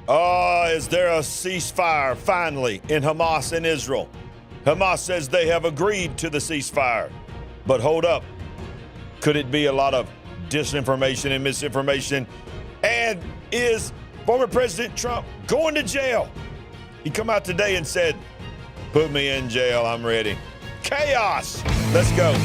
Is there a ceasefire finally in Hamas and Israel? Hamas says they have agreed to the ceasefire. But hold up. Could it be a lot of disinformation and misinformation? And is former President Trump going to jail? He come out today and said, put me in jail, I'm ready. Chaos. Let's go.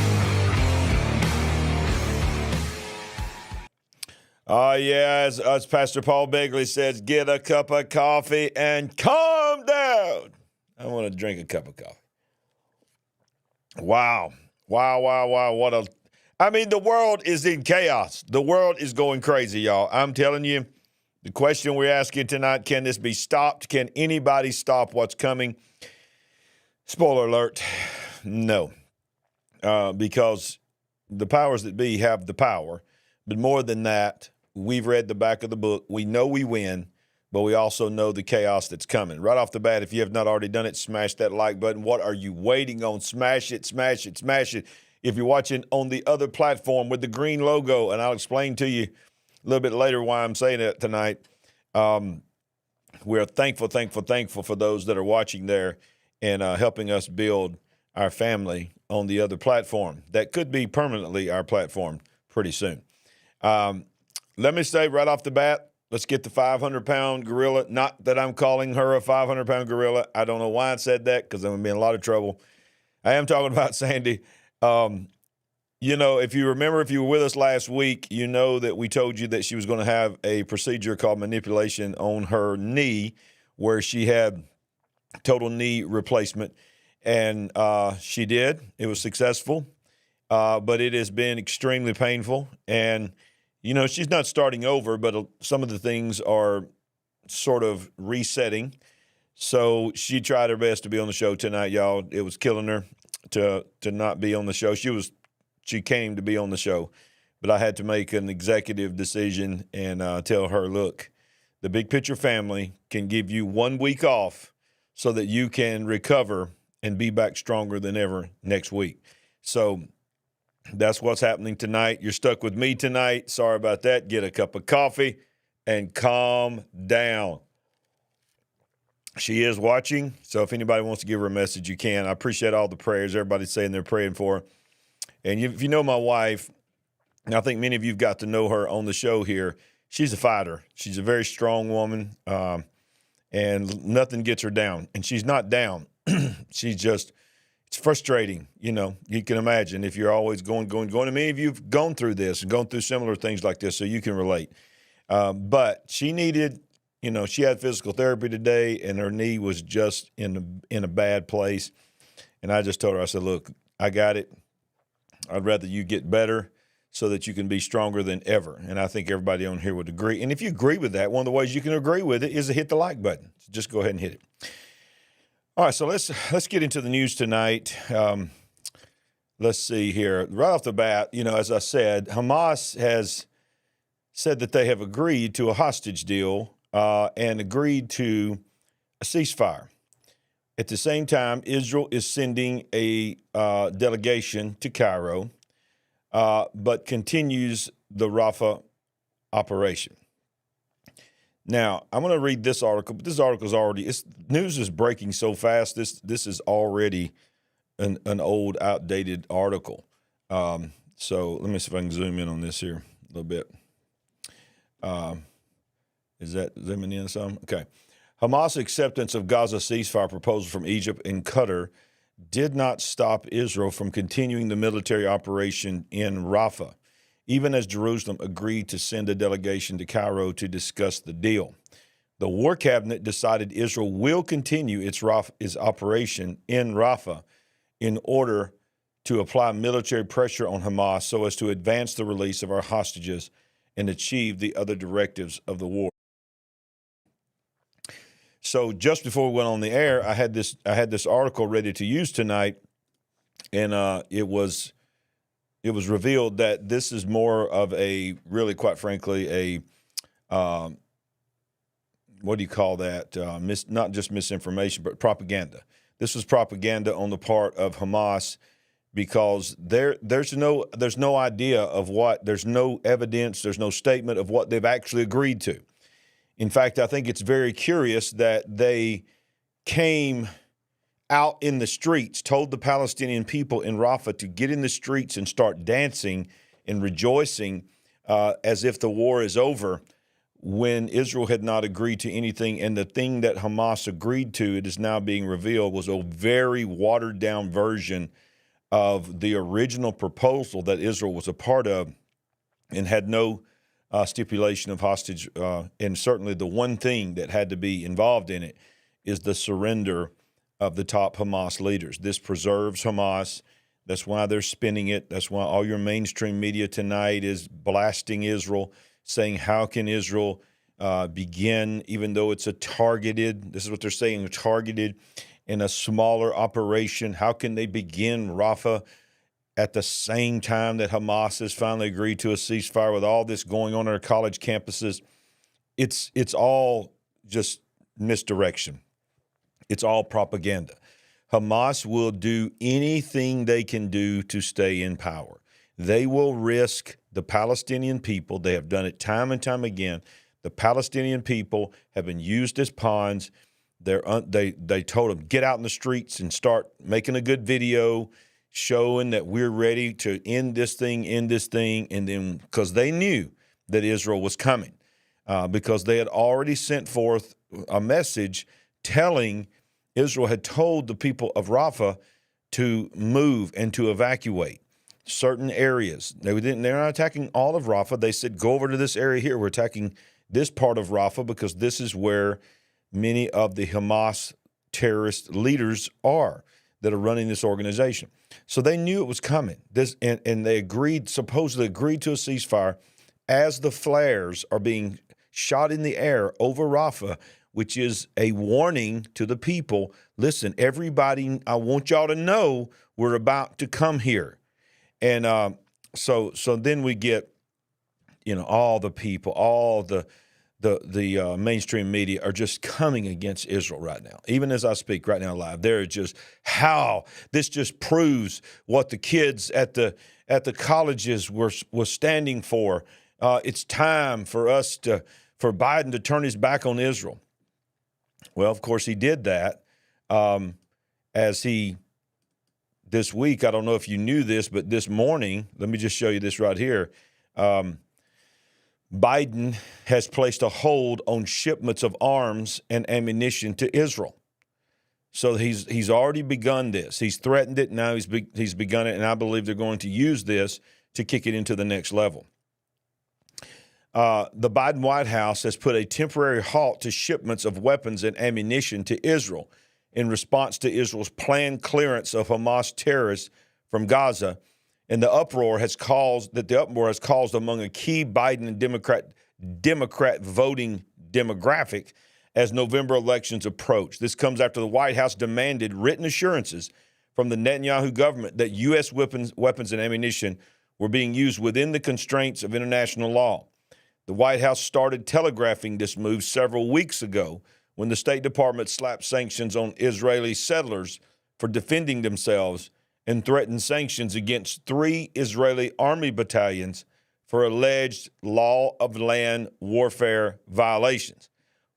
As Pastor Paul Begley says, get a cup of coffee and calm down. I want to drink a cup of coffee. Wow. The world is in chaos. The world is going crazy, y'all. I'm telling you, the question we're asking tonight, can this be stopped? Can anybody stop what's coming? Spoiler alert, no. Because the powers that be have the power. But more than that, we've read the back of the book. We know we win, but we also know the chaos that's coming. Right off the bat, if you have not already done it, smash that like button. What are you waiting on? Smash it, smash it, smash it. If you're watching on the other platform with the green logo, and I'll explain to you a little bit later why I'm saying that tonight, we're thankful for those that are watching there and helping us build our family on the other platform. That could be permanently our platform pretty soon. Let me say right off the bat, let's get the 500-pound gorilla. Not that I'm calling her a 500-pound gorilla. I don't know why I said that because I'm going to be in a lot of trouble. I am talking about Sandy. If you remember, if you were with us last week, you know that we told you that she was going to have a procedure called manipulation on her knee where she had total knee replacement. And she did. It was successful. But it has been extremely painful. And she's not starting over, but some of the things are sort of resetting. So she tried her best to be on the show tonight, y'all. It was killing her to not be on the show. She came to be on the show, but I had to make an executive decision and tell her, look, the Big Picture family can give you 1 week off so that you can recover and be back stronger than ever next week. So that's what's happening tonight. You're stuck with me tonight. Sorry about that. Get a cup of coffee and calm down. She is watching, so if anybody wants to give her a message, you can. I appreciate all the prayers. Everybody's saying they're praying for her. And if you know my wife, and I think many of you have got to know her on the show here, she's a fighter. She's a very strong woman, and nothing gets her down. And she's not down. It's frustrating, you can imagine if you're always going. And many of you have gone through this and gone through similar things like this, so you can relate. But she needed, she had physical therapy today, and her knee was just in a bad place. And I just told her, I said, look, I got it. I'd rather you get better so that you can be stronger than ever. And I think everybody on here would agree. And if you agree with that, one of the ways you can agree with it is to hit the like button. So just go ahead and hit it. All right, so let's get into the news tonight. Let's see here. Right off the bat, as I said, Hamas has said that they have agreed to a hostage deal and agreed to a ceasefire. At the same time, Israel is sending a delegation to Cairo, but continues the Rafah operation. Now, I'm going to read this article, but this article is news is breaking so fast. This is already an old, outdated article. So let me see if I can zoom in on this here a little bit. Is that zooming in some? Okay. Hamas acceptance of Gaza ceasefire proposal from Egypt and Qatar did not stop Israel from continuing the military operation in Rafah, even as Jerusalem agreed to send a delegation to Cairo to discuss the deal. The War Cabinet decided Israel will continue its operation in Rafah in order to apply military pressure on Hamas so as to advance the release of our hostages and achieve the other directives of the war. So just before we went on the air, I had this article ready to use tonight, and it was revealed that this is more of a, really, quite frankly, what do you call that? Not just misinformation, but propaganda. This was propaganda on the part of Hamas because there's no idea of what, there's no evidence, there's no statement of what they've actually agreed to. In fact, I think it's very curious that they came out in the streets, told the Palestinian people in Rafah to get in the streets and start dancing and rejoicing as if the war is over, when Israel had not agreed to anything. And the thing that Hamas agreed to, it is now being revealed, was a very watered down version of the original proposal that Israel was a part of, and had no stipulation of hostage. And certainly the one thing that had to be involved in it is the surrender of the top Hamas leaders. This preserves Hamas. That's why they're spinning it. That's why all your mainstream media tonight is blasting Israel, saying, how can Israel begin, even though it's a targeted, this is what they're saying, targeted in a smaller operation, how can they begin Rafah at the same time that Hamas has finally agreed to a ceasefire, with all this going on our college campuses? It's all just misdirection. It's all propaganda. Hamas will do anything they can do to stay in power. They will risk the Palestinian people. They have done it time and time again. The Palestinian people have been used as pawns. They told them, get out in the streets and start making a good video showing that we're ready to end this thing. And then, because they knew that Israel was coming, because they had already sent forth a message telling Israel had told the people of Rafah to move and to evacuate certain areas. They're not attacking all of Rafah. They said, go over to this area here. We're attacking this part of Rafah because this is where many of the Hamas terrorist leaders are that are running this organization. So they knew it was coming. And they supposedly agreed to a ceasefire as the flares are being shot in the air over Rafah, which is a warning to the people. Listen, everybody, I want y'all to know we're about to come here. And so then we get, all the people, all the mainstream media are just coming against Israel right now. Even as I speak right now live, they're just, how this just proves what the kids at the colleges were standing for. It's time for Biden to turn his back on Israel. Well, of course, he did that this week, I don't know if you knew this, but this morning, let me just show you this right here. Biden has placed a hold on shipments of arms and ammunition to Israel. So he's already begun this. He's threatened it. Now he's begun it, and I believe they're going to use this to kick it into the next level. The Biden White House has put a temporary halt to shipments of weapons and ammunition to Israel in response to Israel's planned clearance of Hamas terrorists from Gaza, and the uproar has caused among a key Biden and Democrat voting demographic as November elections approach. This comes after the White House demanded written assurances from the Netanyahu government that U.S. weapons and ammunition were being used within the constraints of international law. The White House started telegraphing this move several weeks ago when the State Department slapped sanctions on Israeli settlers for defending themselves and threatened sanctions against 3 Israeli army battalions for alleged law of land warfare violations.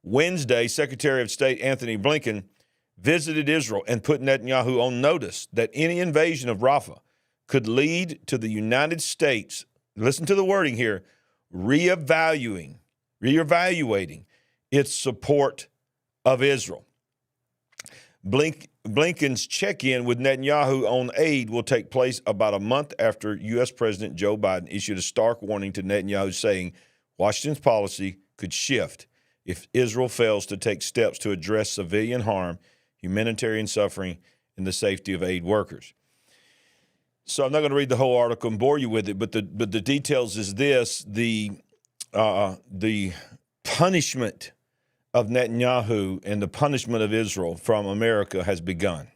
Wednesday, Secretary of State Anthony Blinken visited Israel and put Netanyahu on notice that any invasion of Rafah could lead to the United States, listen to the wording here, reevaluating its support of Israel. Blinken's check-in with Netanyahu on aid will take place about a month after U.S. President Joe Biden issued a stark warning to Netanyahu, saying Washington's policy could shift if Israel fails to take steps to address civilian harm, humanitarian suffering, and the safety of aid workers. So I'm not going to read the whole article and bore you with it, but the details is this: the punishment of Netanyahu and the punishment of Israel from America has begun.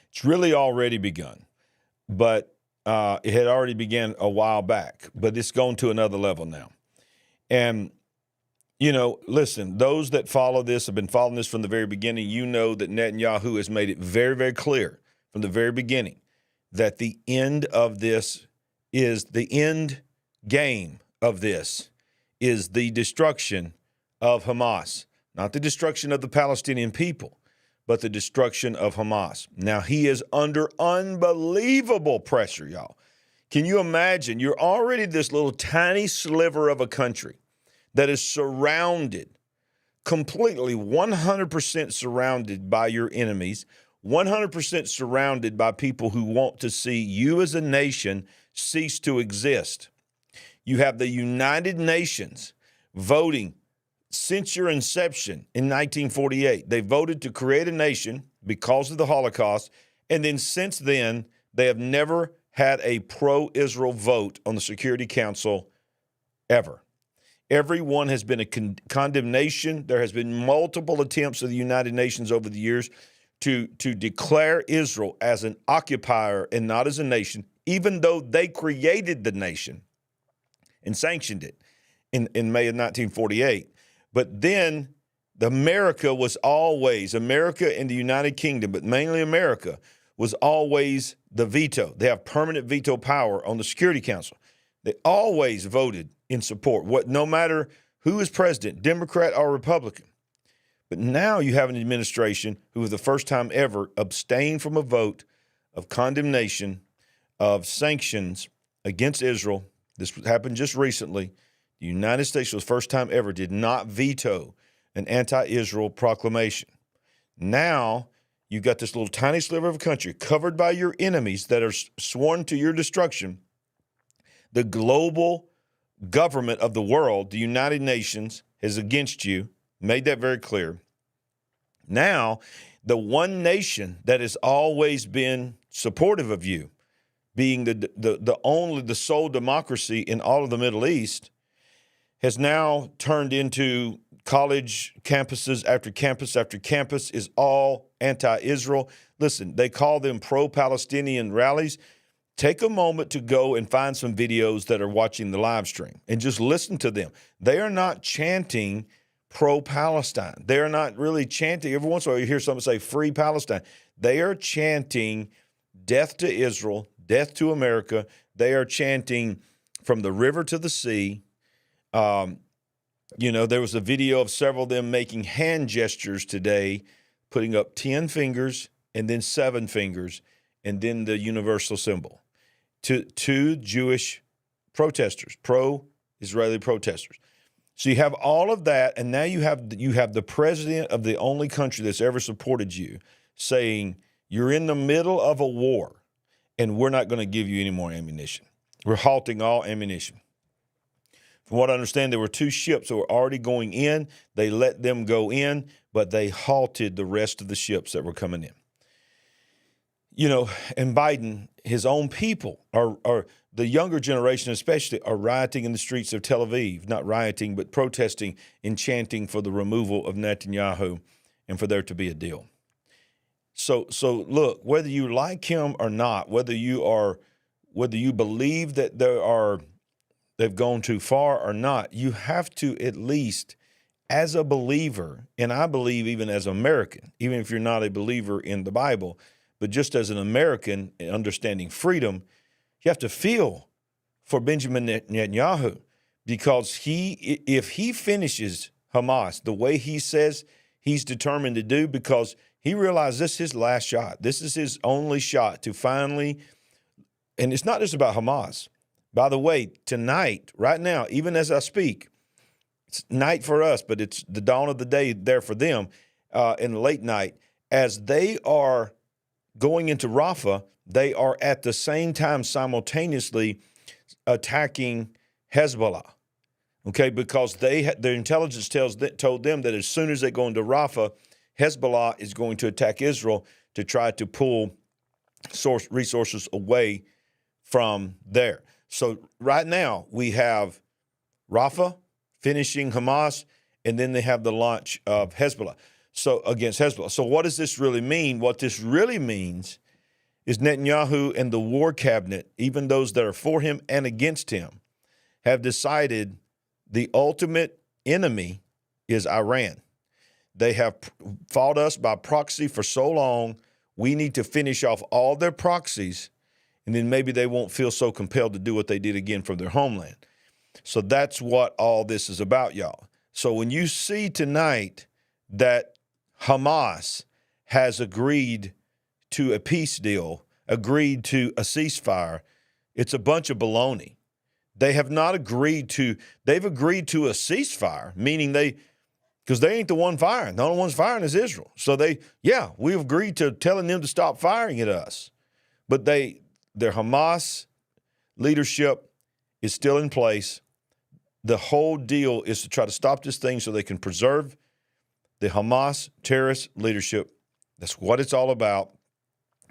It's really already begun, but it had already begun a while back, but it's gone to another level now. And, listen, those that follow this have been following this from the very beginning. You know that Netanyahu has made it very, very clear from the very beginning that the end of this is the end game of this is the destruction of Hamas, not the destruction of the Palestinian people, but the destruction of Hamas. Now, he is under unbelievable pressure, y'all. Can you imagine? You're already this little tiny sliver of a country that is surrounded, completely 100% surrounded by your enemies, 100% surrounded by people who want to see you as a nation cease to exist. You have the United Nations voting since your inception in 1948. They voted to create a nation because of the Holocaust, and then since then, they have never had a pro-Israel vote on the Security Council ever. Everyone has been a condemnation. There has been multiple attempts of the United Nations over the years to declare Israel as an occupier and not as a nation, even though they created the nation and sanctioned it in May of 1948. But then America and the United Kingdom, but mainly America, was always the veto. They have permanent veto power on the Security Council. They always voted in support, no matter who is president, Democrat or Republican. But now you have an administration who, for the first time ever, abstained from a vote of condemnation of sanctions against Israel. This happened just recently. The United States, for the first time ever, did not veto an anti-Israel proclamation. Now you've got this little tiny sliver of a country covered by your enemies that are sworn to your destruction. The global government of the world, the United Nations, is against you, made that very clear. Now, the one nation that has always been supportive of you, being the sole democracy in all of the Middle East, has now turned into college campuses after campus after campus is all anti-Israel. Listen, they call them pro-Palestinian rallies. Take a moment to go and find some videos that are watching the live stream and just listen to them. They are not chanting pro-Palestine. They are not really chanting. Every once in a while you hear someone say free Palestine. They are chanting death to Israel, death to America. They are chanting from the river to the sea. There was a video of several of them making hand gestures today, putting up 10 fingers and then 7 fingers and then the universal symbol to two Jewish protesters, pro-Israeli protesters. So you have all of that, and now you have the president of the only country that's ever supported you saying you're in the middle of a war and we're not going to give you any more ammunition. We're halting all ammunition. From what I understand, there were 2 ships that were already going in. They let them go in, but they halted the rest of the ships that were coming in. And Biden, his own people, are the younger generation especially, are rioting in the streets of Tel Aviv, not rioting, but protesting and chanting for the removal of Netanyahu and for there to be a deal. So look, whether you like him or not, whether you believe that they've gone too far or not, you have to at least, as a believer, and I believe even as an American, even if you're not a believer in the Bible, but just as an American understanding freedom, you have to feel for Benjamin Netanyahu, because if he finishes Hamas the way he says he's determined to do, because he realized this is his last shot. This is his only shot to finally, and it's not just about Hamas. By the way, tonight, right now, even as I speak, it's night for us, but it's the dawn of the day there for them in the late night. As they are going into Rafah, they are at the same time simultaneously attacking Hezbollah, okay? Because their intelligence told them that as soon as they go into Rafah, Hezbollah is going to attack Israel to try to pull resources away from there. So right now we have Rafah finishing Hamas, and then they have the launch of Hezbollah. So against Hezbollah. So what does this really mean? What this really means is Netanyahu and the war cabinet, even those that are for him and against him, have decided the ultimate enemy is Iran. They have fought us by proxy for so long. We need to finish off all their proxies, and then maybe they won't feel so compelled to do what they did again from their homeland. So that's what all this is about, y'all. So when you see tonight that Hamas has agreed to a peace deal, agreed to a ceasefire, it's a bunch of baloney. They have not agreed to, they've agreed to a ceasefire, meaning because they ain't the one firing. The only one's firing is Israel. So we've agreed to telling them to stop firing at us. But their Hamas leadership is still in place. The whole deal is to try to stop this thing so they can preserve the Hamas terrorist leadership. That's what it's all about.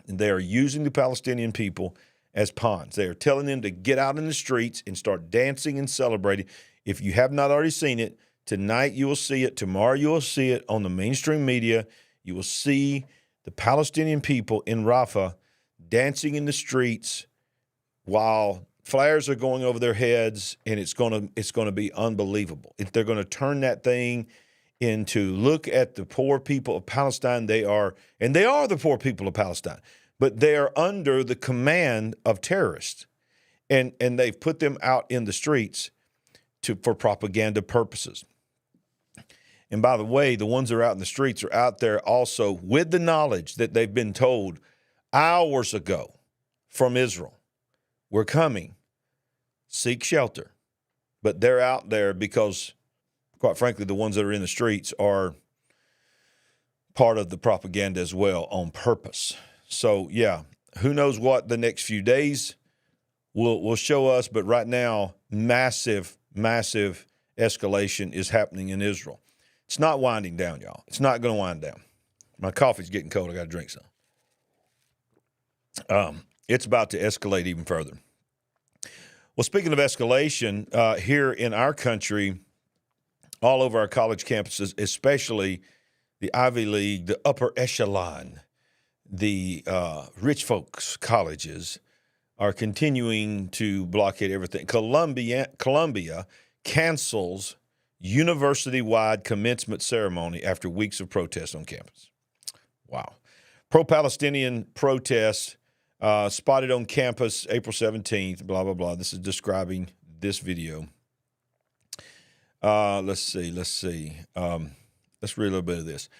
And they are using the Palestinian people as pawns. They are telling them to get out in the streets and start dancing and celebrating. If you have not already seen it, tonight you will see it. Tomorrow you will see it on the mainstream media. You will see the Palestinian people in Rafah dancing in the streets while flares are going over their heads, and it's going to be unbelievable. If they're going to turn that thing into, look at the poor people of Palestine, they are the poor people of Palestine, but they are under the command of terrorists, and they've put them out in the streets for propaganda purposes. And by the way, the ones that are out in the streets are out there also with the knowledge that they've been told hours ago from Israel, we're coming, seek shelter. But they're out there because, quite frankly, the ones that are in the streets are part of the propaganda as well on purpose. So, yeah, who knows what the next few days will show us. But right now, massive escalation is happening in Israel. It's not winding down, y'all. It's not going to wind down. My coffee's getting cold. I got to drink some. It's about to escalate even further. Well, speaking of escalation, here in our country, all over our college campuses, especially the Ivy League, the upper echelon, the rich folks' colleges are continuing to blockade everything. Columbia cancels university-wide commencement ceremony after weeks of protests on campus. Wow. Pro-Palestinian protests spotted on campus April 17th, blah, blah, blah. This is describing this video. Let's see. Let's read a little bit of this.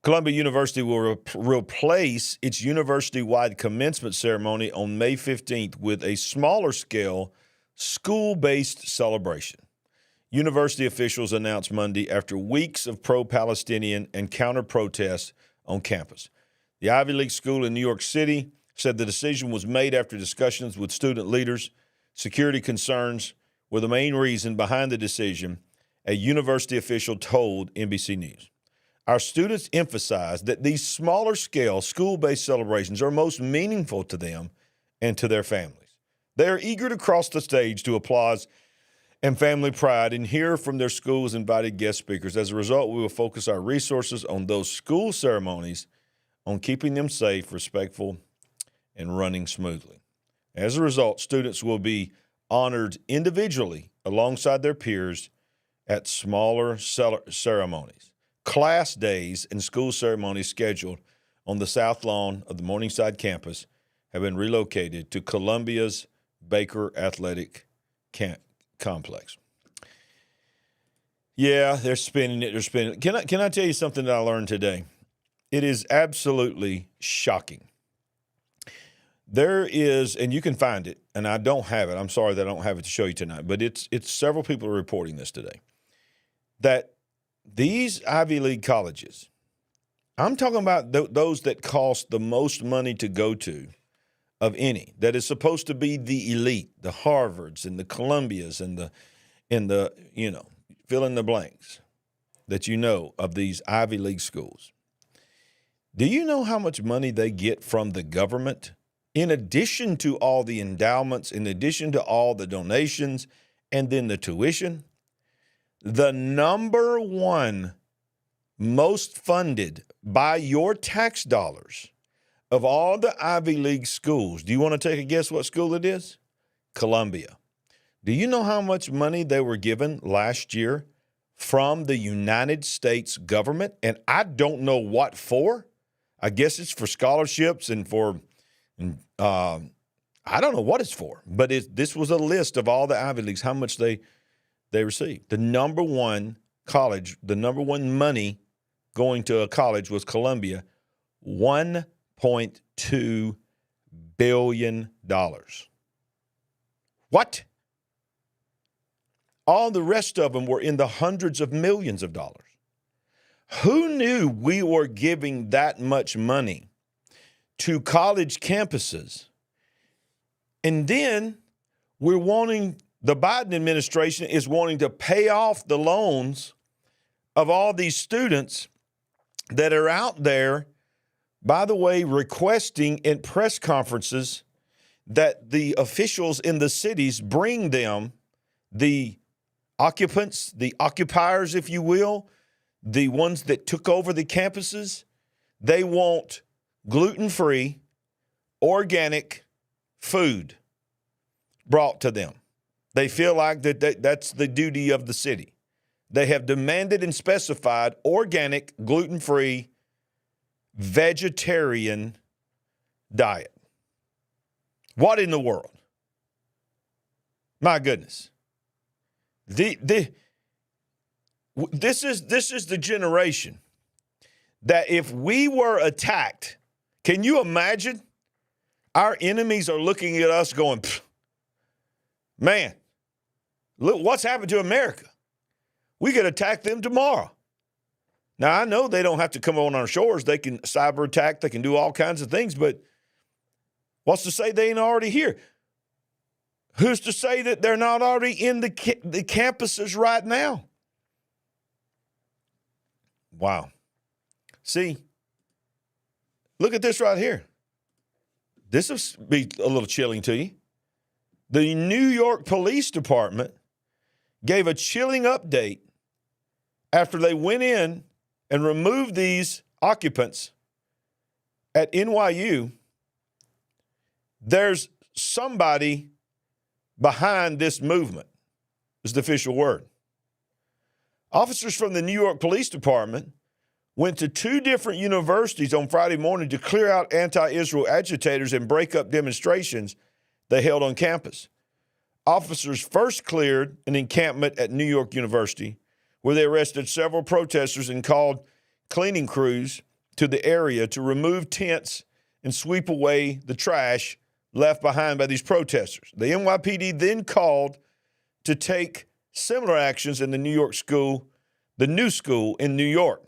Columbia University will replace its university-wide commencement ceremony on May 15th with a smaller-scale, school-based celebration. University officials announced Monday after weeks of pro-Palestinian and counter-protests on campus. The Ivy League school in New York City said the decision was made after discussions with student leaders. Security concerns were the main reason behind the decision, a university official told NBC News. Our students emphasized that these smaller-scale, school-based celebrations are most meaningful to them and to their families. They are eager to cross the stage to applause and family pride and hear from their school's invited guest speakers. As a result, we will focus our resources on those school ceremonies, on keeping them safe, respectful, and running smoothly. As a result, students will be honored individually alongside their peers at smaller ceremonies. Class days and school ceremonies scheduled on the South Lawn of the Morningside campus have been relocated to Columbia's Baker Athletic Complex. Yeah, they're spinning it. Can I tell you something that I learned today? It is absolutely shocking. There is, and you can find it, and I don't have it. I'm sorry that I don't have it to show you tonight, but it's several people are reporting this today, that these Ivy League colleges, I'm talking about those that cost the most money to go to of any, that is supposed to be the elite, the Harvards and the Columbias and the fill in the blanks that you know of these Ivy League schools. Do you know how much money they get from the government? In addition to all the endowments, in addition to all the donations, and then the tuition, the number one most funded by your tax dollars of all the Ivy League schools, do you want to take a guess what school it is? Columbia. Do you know how much money they were given last year from the United States government? And I don't know what for. I guess it's for scholarships and for I don't know what it's for, but this was a list of all the Ivy Leagues, how much they received. The number one college, the number one money going to a college was Columbia, $1.2 billion. What? All the rest of them were in the hundreds of millions of dollars. Who knew we were giving that much money to college campuses? And then the Biden administration is wanting to pay off the loans of all these students that are out there, by the way, requesting in press conferences that the officials in the cities bring them the occupants, the occupiers, if you will, the ones that took over the campuses. They want gluten-free, organic food brought to them. They feel like that's the duty of the city. They have demanded and specified organic, gluten-free, vegetarian diet. What in the world? My goodness. This is the generation that if we were attacked, can you imagine? Our enemies are looking at us going, man, look what's happened to America. We could attack them tomorrow. Now, I know they don't have to come on our shores. They can cyber attack. They can do all kinds of things. But what's to say they ain't already here? Who's to say that they're not already in the campuses right now? Wow. See, look at this right here. This will be a little chilling to you. The New York Police Department gave a chilling update after they went in and removed these occupants at NYU. There's somebody behind this movement, is the official word. Officers from the New York Police Department went to two different universities on Friday morning to clear out anti-Israel agitators and break up demonstrations they held on campus. Officers first cleared an encampment at New York University, where they arrested several protesters and called cleaning crews to the area to remove tents and sweep away the trash left behind by these protesters. The NYPD then called to take similar actions in the new school in New York.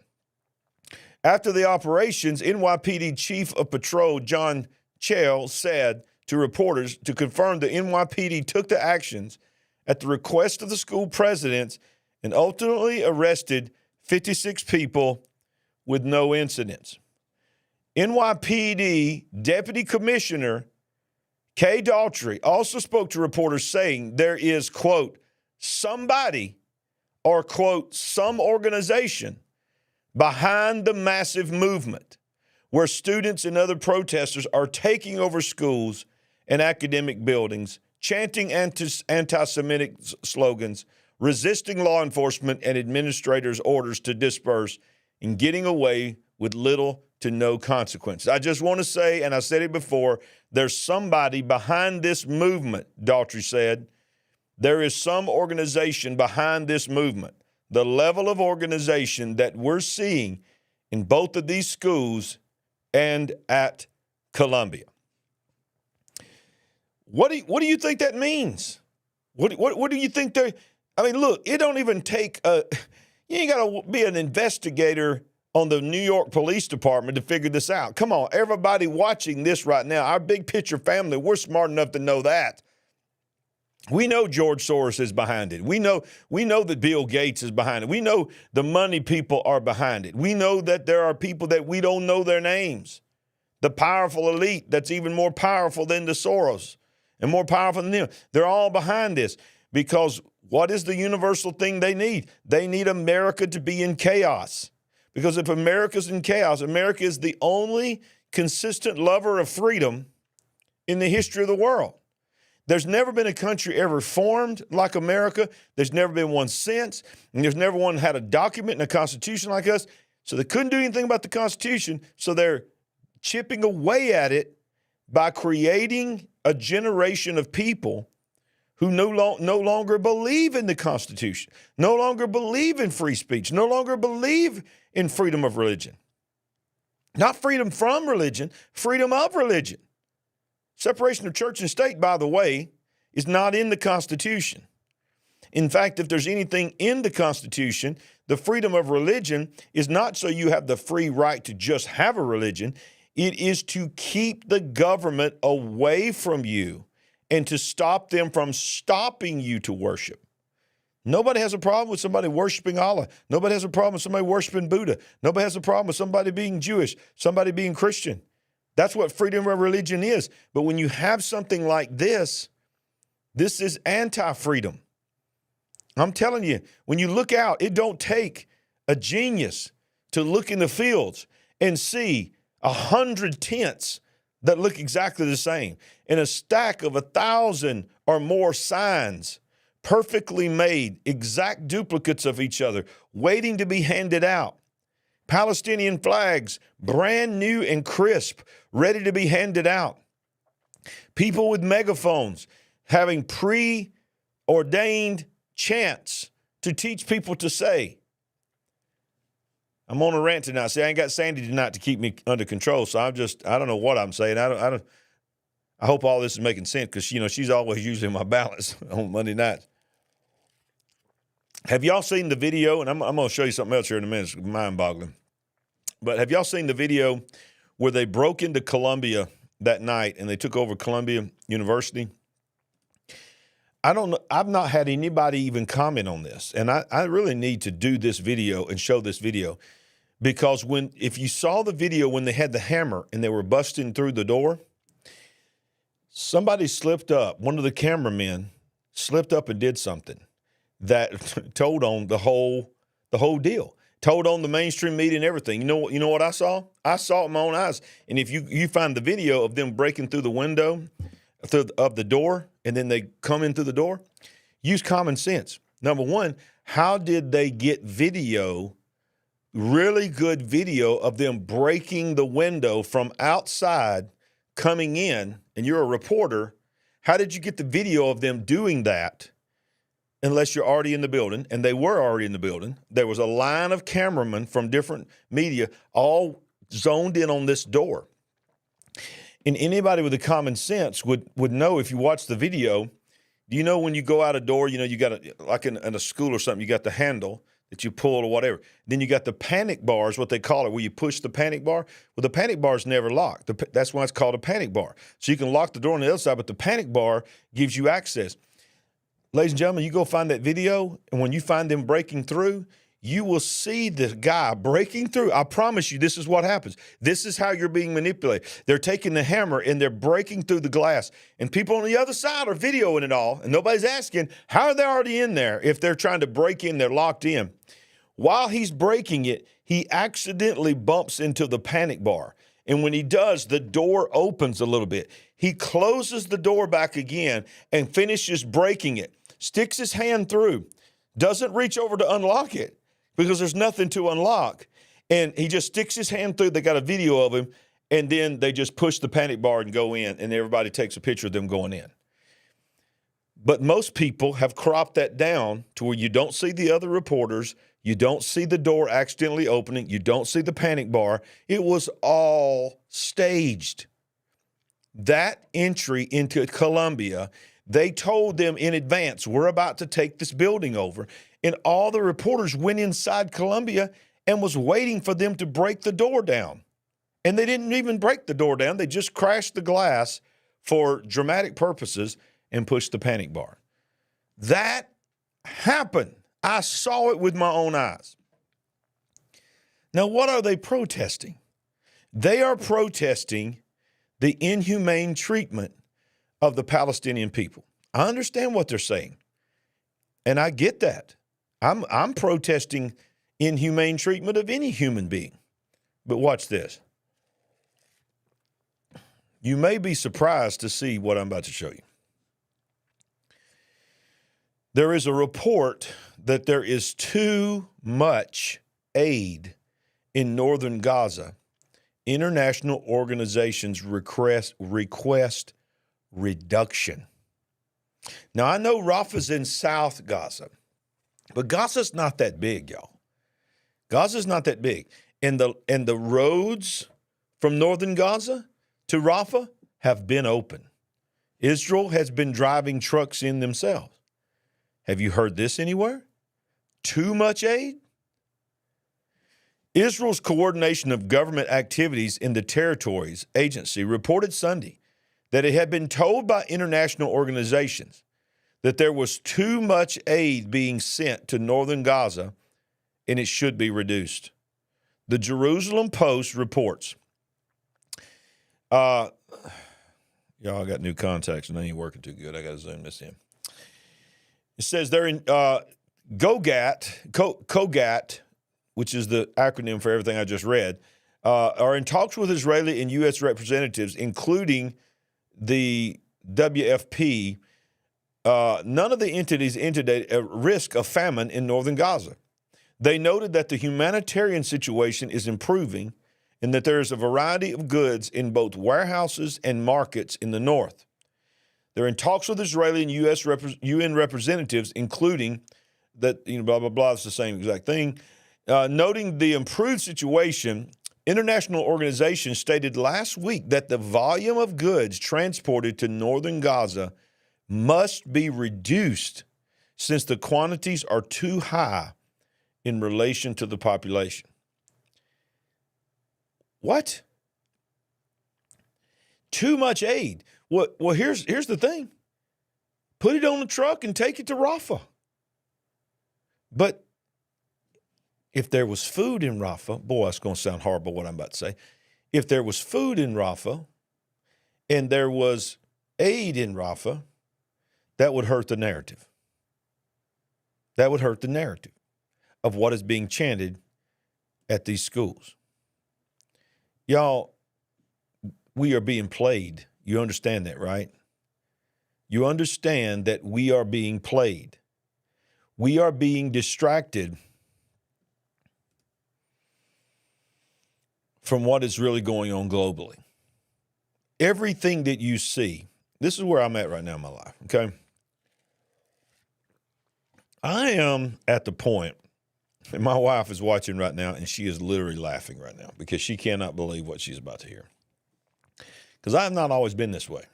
After the operations, NYPD Chief of Patrol John Chale said to reporters to confirm the NYPD took the actions at the request of the school presidents and ultimately arrested 56 people with no incidents. NYPD Deputy Commissioner Kay Daughtry also spoke to reporters saying there is, quote, somebody or, quote, some organization behind the massive movement where students and other protesters are taking over schools and academic buildings, chanting anti-Semitic slogans, resisting law enforcement and administrators' orders to disperse, and getting away with little to no consequence. I just want to say, and I said it before, there's somebody behind this movement, Daughtry said. There is some organization behind this movement. The level of organization that we're seeing in both of these schools and at Columbia. What do you think that means? What do you think they're? I mean, look, it don't even take you ain't got to be an investigator on the New York Police Department to figure this out. Come on, everybody watching this right now, our big picture family, we're smart enough to know that. We know George Soros is behind it. We know that Bill Gates is behind it. We know the money people are behind it. We know that there are people that we don't know their names. The powerful elite that's even more powerful than the Soros and more powerful than them. They're all behind this because what is the universal thing they need? They need America to be in chaos. Because if America's in chaos, America is the only consistent lover of freedom in the history of the world. There's never been a country ever formed like America. There's never been one since. And there's never one had a document and a constitution like us. So they couldn't do anything about the Constitution. So they're chipping away at it by creating a generation of people who no longer believe in the Constitution, no longer believe in free speech, no longer believe in freedom of religion. Not freedom from religion, freedom of religion. Separation of church and state, by the way, is not in the Constitution. In fact, if there's anything in the Constitution, the freedom of religion is not so you have the free right to just have a religion. It is to keep the government away from you and to stop them from stopping you to worship. Nobody has a problem with somebody worshiping Allah. Nobody has a problem with somebody worshiping Buddha. Nobody has a problem with somebody being Jewish, somebody being Christian. That's what freedom of religion is. But when you have something like this is anti-freedom. I'm telling you, when you look out, it don't take a genius to look in the fields and see 100 tents that look exactly the same and a stack of 1,000 or more signs, perfectly made, exact duplicates of each other, waiting to be handed out. Palestinian flags, brand new and crisp, ready to be handed out. People with megaphones having preordained chants to teach people to say. I'm on a rant tonight. See, I ain't got Sandy tonight to keep me under control, so I don't know what I'm saying. I hope all this is making sense because, she's always usually my balance on Monday nights. Have y'all seen the video? And I'm going to show you something else here in a minute. It's mind-boggling. But have y'all seen the video where they broke into Columbia that night and they took over Columbia University? I don't know. I've not had anybody even comment on this. And I really need to do this video and show this video because if you saw the video when they had the hammer and they were busting through the door, somebody slipped up. One of the cameramen slipped up and did something that told on the whole deal, told on the mainstream media and everything. You know what I saw? I saw it with my own eyes. And if you find the video of them breaking through the window of the door, and then they come in through the door, use common sense. Number one, how did they get really good video of them breaking the window from outside, coming in, and you're a reporter? How did you get the video of them doing that unless you're already in the building? And they were already in the building. There was a line of cameramen from different media all zoned in on this door. And anybody with a common sense would know if you watch the video, when you go out a door, you got like in a school or something, you got the handle that you pull or whatever. Then you got the panic bar is what they call it, where you push the panic bar. Well, the panic bar is never locked. That's why it's called a panic bar. So you can lock the door on the other side, but the panic bar gives you access. Ladies and gentlemen, you go find that video, and when you find them breaking through, you will see the guy breaking through. I promise you, this is what happens. This is how you're being manipulated. They're taking the hammer and they're breaking through the glass. And people on the other side are videoing it all. And nobody's asking, how are they already in there? If they're trying to break in, they're locked in. While he's breaking it, he accidentally bumps into the panic bar. And when he does, the door opens a little bit. He closes the door back again and finishes breaking it. Sticks his hand through. Doesn't reach over to unlock it, because there's nothing to unlock. And he just sticks his hand through. They got a video of him, and then they just push the panic bar and go in, and everybody takes a picture of them going in. But most people have cropped that down to where you don't see the other reporters, you don't see the door accidentally opening, you don't see the panic bar. It was all staged. That entry into Columbia, they told them in advance, we're about to take this building over. And all the reporters went inside Columbia and was waiting for them to break the door down. And they didn't even break the door down. They just crashed the glass for dramatic purposes and pushed the panic bar. That happened. I saw it with my own eyes. Now, what are they protesting? They are protesting the inhumane treatment of the Palestinian people. I understand what they're saying, and I get that. I'm protesting inhumane treatment of any human being. But watch this. You may be surprised to see what I'm about to show you. There is a report that there is too much aid in northern Gaza. International organizations request reduction. Now, I know Rafah's in South Gaza, but Gaza's not that big, y'all. Gaza's not that big. And the roads from northern Gaza to Rafah have been open. Israel has been driving trucks in themselves. Have you heard this anywhere? Too much aid? Israel's Coordination of Government Activities in the Territories Agency reported Sunday that it had been told by international organizations that there was too much aid being sent to northern Gaza and it should be reduced. The Jerusalem Post reports. Y'all, I got new contacts and they ain't working too good. I got to zoom this in. It says they're in COGAT, which is the acronym for everything I just read, are in talks with Israeli and U.S. representatives, including the WFP. None of the entities indicated a risk of famine in northern Gaza. They noted that the humanitarian situation is improving and that there is a variety of goods in both warehouses and markets in the north. They're in talks with Israeli and U.S. UN representatives, including that, blah, blah, blah, it's the same exact thing. Noting the improved situation, international organizations stated last week that the volume of goods transported to northern Gaza must be reduced since the quantities are too high in relation to the population. What? Too much aid. Well, here's the thing. Put it on the truck and take it to Rafah. But if there was food in Rafah, boy, it's going to sound horrible what I'm about to say. If there was food in Rafah and there was aid in Rafah, that would hurt the narrative. That would hurt the narrative of what is being chanted at these schools. Y'all, we are being played. You understand that, right? You understand that we are being played. We are being distracted from what is really going on globally. Everything that you see, this is where I'm at right now in my life, okay? I am at the point, and my wife is watching right now, and she is literally laughing right now because she cannot believe what she's about to hear. Because I have not always been this way.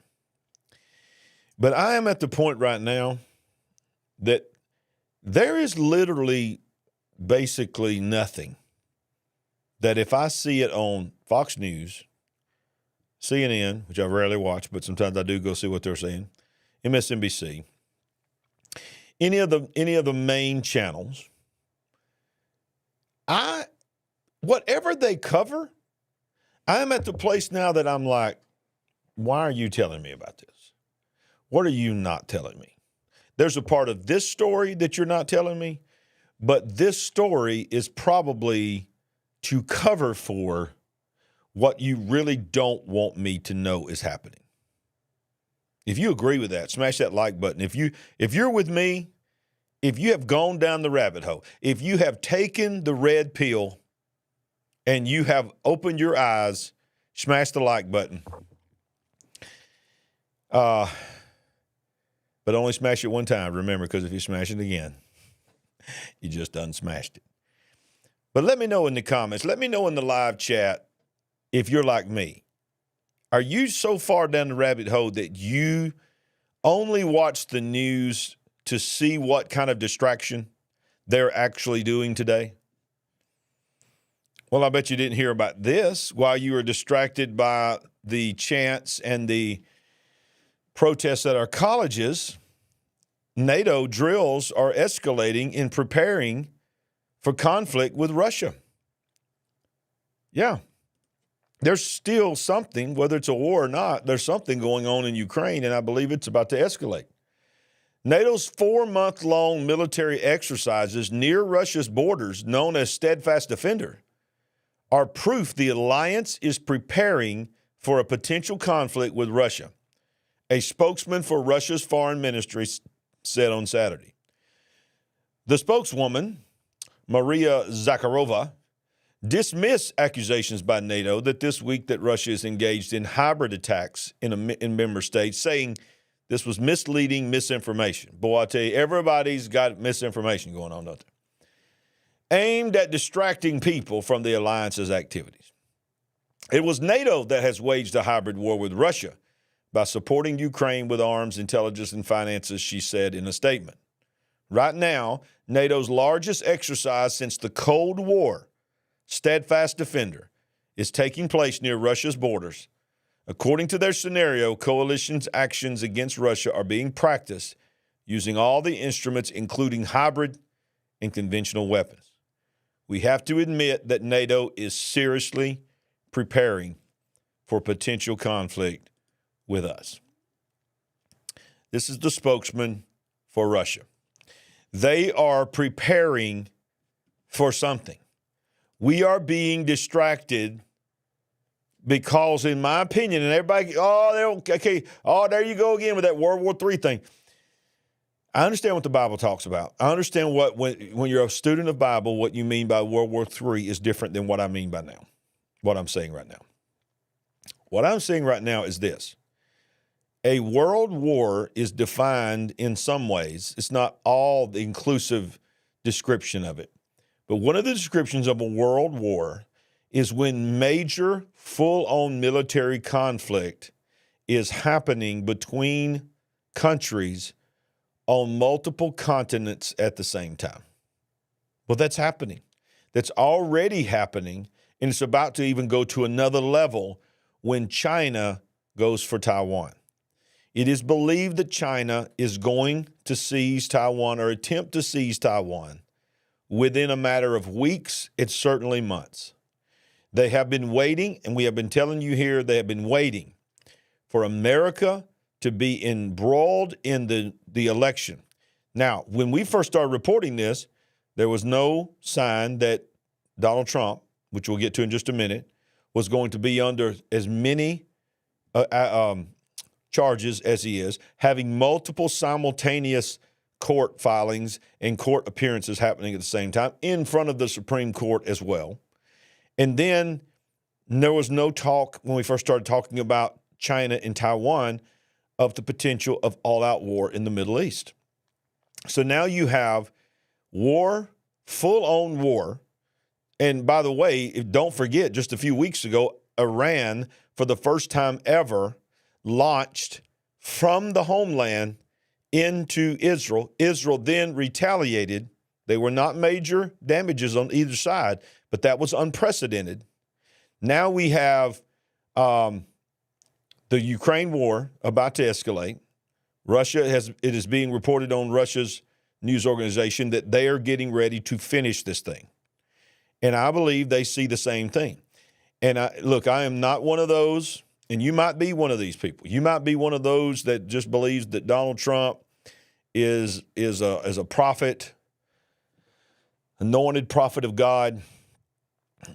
But I am at the point right now that there is literally basically nothing that if I see it on Fox News, CNN, which I rarely watch, but sometimes I do go see what they're saying, MSNBC, any of the main channels, whatever they cover, I'm at the place now that I'm like, why are you telling me about this? What are you not telling me? There's a part of this story that you're not telling me, but this story is probably to cover for what you really don't want me to know is happening. If you agree with that, smash that like button. If you're with me, if you have gone down the rabbit hole, if you have taken the red pill and you have opened your eyes, smash the like button. But only smash it one time, remember, because if you smash it again, you just unsmashed it. But let me know in the comments. Let me know in the live chat if you're like me. Are you so far down the rabbit hole that you only watch the news to see what kind of distraction they're actually doing today? Well, I bet you didn't hear about this while you were distracted by the chants and the protests at our colleges. NATO drills are escalating in preparing for conflict with Russia. Yeah. There's still something, whether it's a war or not, there's something going on in Ukraine, and I believe it's about to escalate. NATO's 4-month-long military exercises near Russia's borders, known as Steadfast Defender, are proof the alliance is preparing for a potential conflict with Russia, a spokesman for Russia's foreign ministry said on Saturday. The spokeswoman, Maria Zakharova, dismissed accusations by NATO that this week that Russia is engaged in hybrid attacks in member states, saying This was misleading misinformation. Boy, I tell you, everybody's got misinformation going on, don't they? Aimed at distracting people from the alliance's activities. It was NATO that has waged a hybrid war with Russia by supporting Ukraine with arms, intelligence, and finances, she said in a statement. Right now, NATO's largest exercise since the Cold War, Steadfast Defender, is taking place near Russia's borders. According to their scenario, coalition's actions against Russia are being practiced using all the instruments, including hybrid and conventional weapons. We have to admit that NATO is seriously preparing for potential conflict with us. This is the spokesman for Russia. They are preparing for something. We are being distracted because, in my opinion, and everybody, there you go again with that World War III thing. I understand what the Bible talks about. I understand when you're a student of Bible, what you mean by World War III is different than what I mean by now, what I'm saying right now. What I'm saying right now is this. A world war is defined in some ways. It's not all the inclusive description of it. But one of the descriptions of a world war is when major, full-on military conflict is happening between countries on multiple continents at the same time. Well, that's happening. That's already happening, and it's about to even go to another level when China goes for Taiwan. It is believed that China is going to seize Taiwan or attempt to seize Taiwan within a matter of weeks, it's certainly months. They have been waiting, and we have been telling you here, they have been waiting for America to be embroiled in the election. Now, when we first started reporting this, there was no sign that Donald Trump, which we'll get to in just a minute, was going to be under as many charges as he is, having multiple simultaneous court filings and court appearances happening at the same time in front of the Supreme Court as well. And then there was no talk when we first started talking about China and Taiwan of the potential of all-out war in the Middle East. So now you have war, full-on war. And by the way, don't forget, just a few weeks ago, Iran, for the first time ever, launched from the homeland into Israel. Israel then retaliated. They were not major damages on either side, but that was unprecedented. Now we have the Ukraine war about to escalate. It is being reported on Russia's news organization that they are getting ready to finish this thing. And I believe they see the same thing. And I am not one of those, and you might be one of these people. You might be one of those that just believes that Donald Trump is a prophet, anointed prophet of God.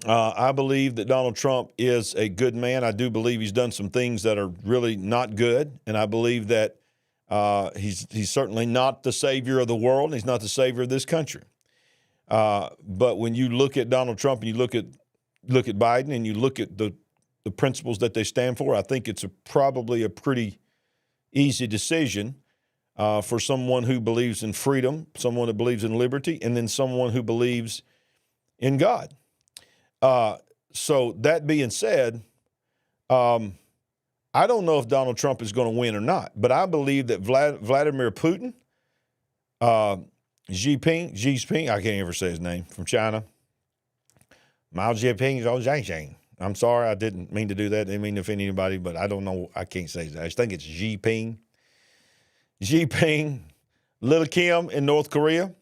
I believe that Donald Trump is a good man. I do believe he's done some things that are really not good, and I believe that he's certainly not the savior of the world, and he's not the savior of this country. But when you look at Donald Trump and you look at Biden and you look at the principles that they stand for, I think it's probably a pretty easy decision for someone who believes in freedom, someone who believes in liberty, and then someone who believes in God. So that being said, I don't know if Donald Trump is going to win or not, but I believe that Vladimir Putin, Xi Jinping, I can't ever say his name, from China. Mao Zedong, Zhou Zhangsheng. I'm sorry, I didn't mean to do that. I didn't mean to offend anybody, but I don't know. I can't say that. I think it's Xi Jinping, Little Kim in North Korea.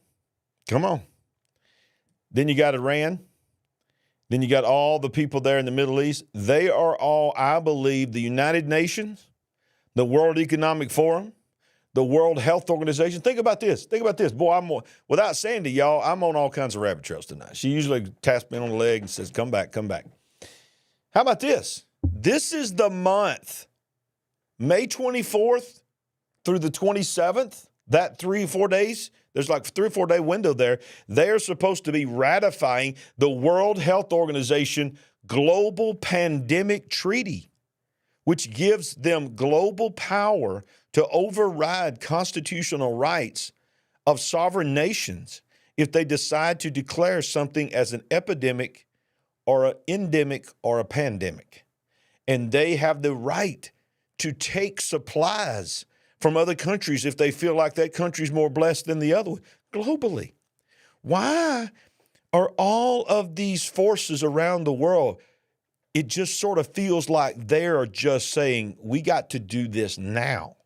Come on. Then you got Iran. Then you got all the people there in the Middle East. They are all, I believe, the United Nations, the World Economic Forum, the World Health Organization. Think about this. Boy, without Sandy, y'all, I'm on all kinds of rabbit trails tonight. She usually taps me on the leg and says, come back. How about this? This is the month, May 24th through the 27th, that 3 or 4 days. There's like a 3 or 4 day window there. They're supposed to be ratifying the World Health Organization Global Pandemic Treaty. which gives them global power to override constitutional rights of sovereign nations if they decide to declare something as an epidemic or an endemic or a pandemic. And they have the right to take supplies from other countries if they feel like that country's more blessed than the other one, globally. Why are all of these forces around the world, it just sort of feels like they're just saying, we got to do this now.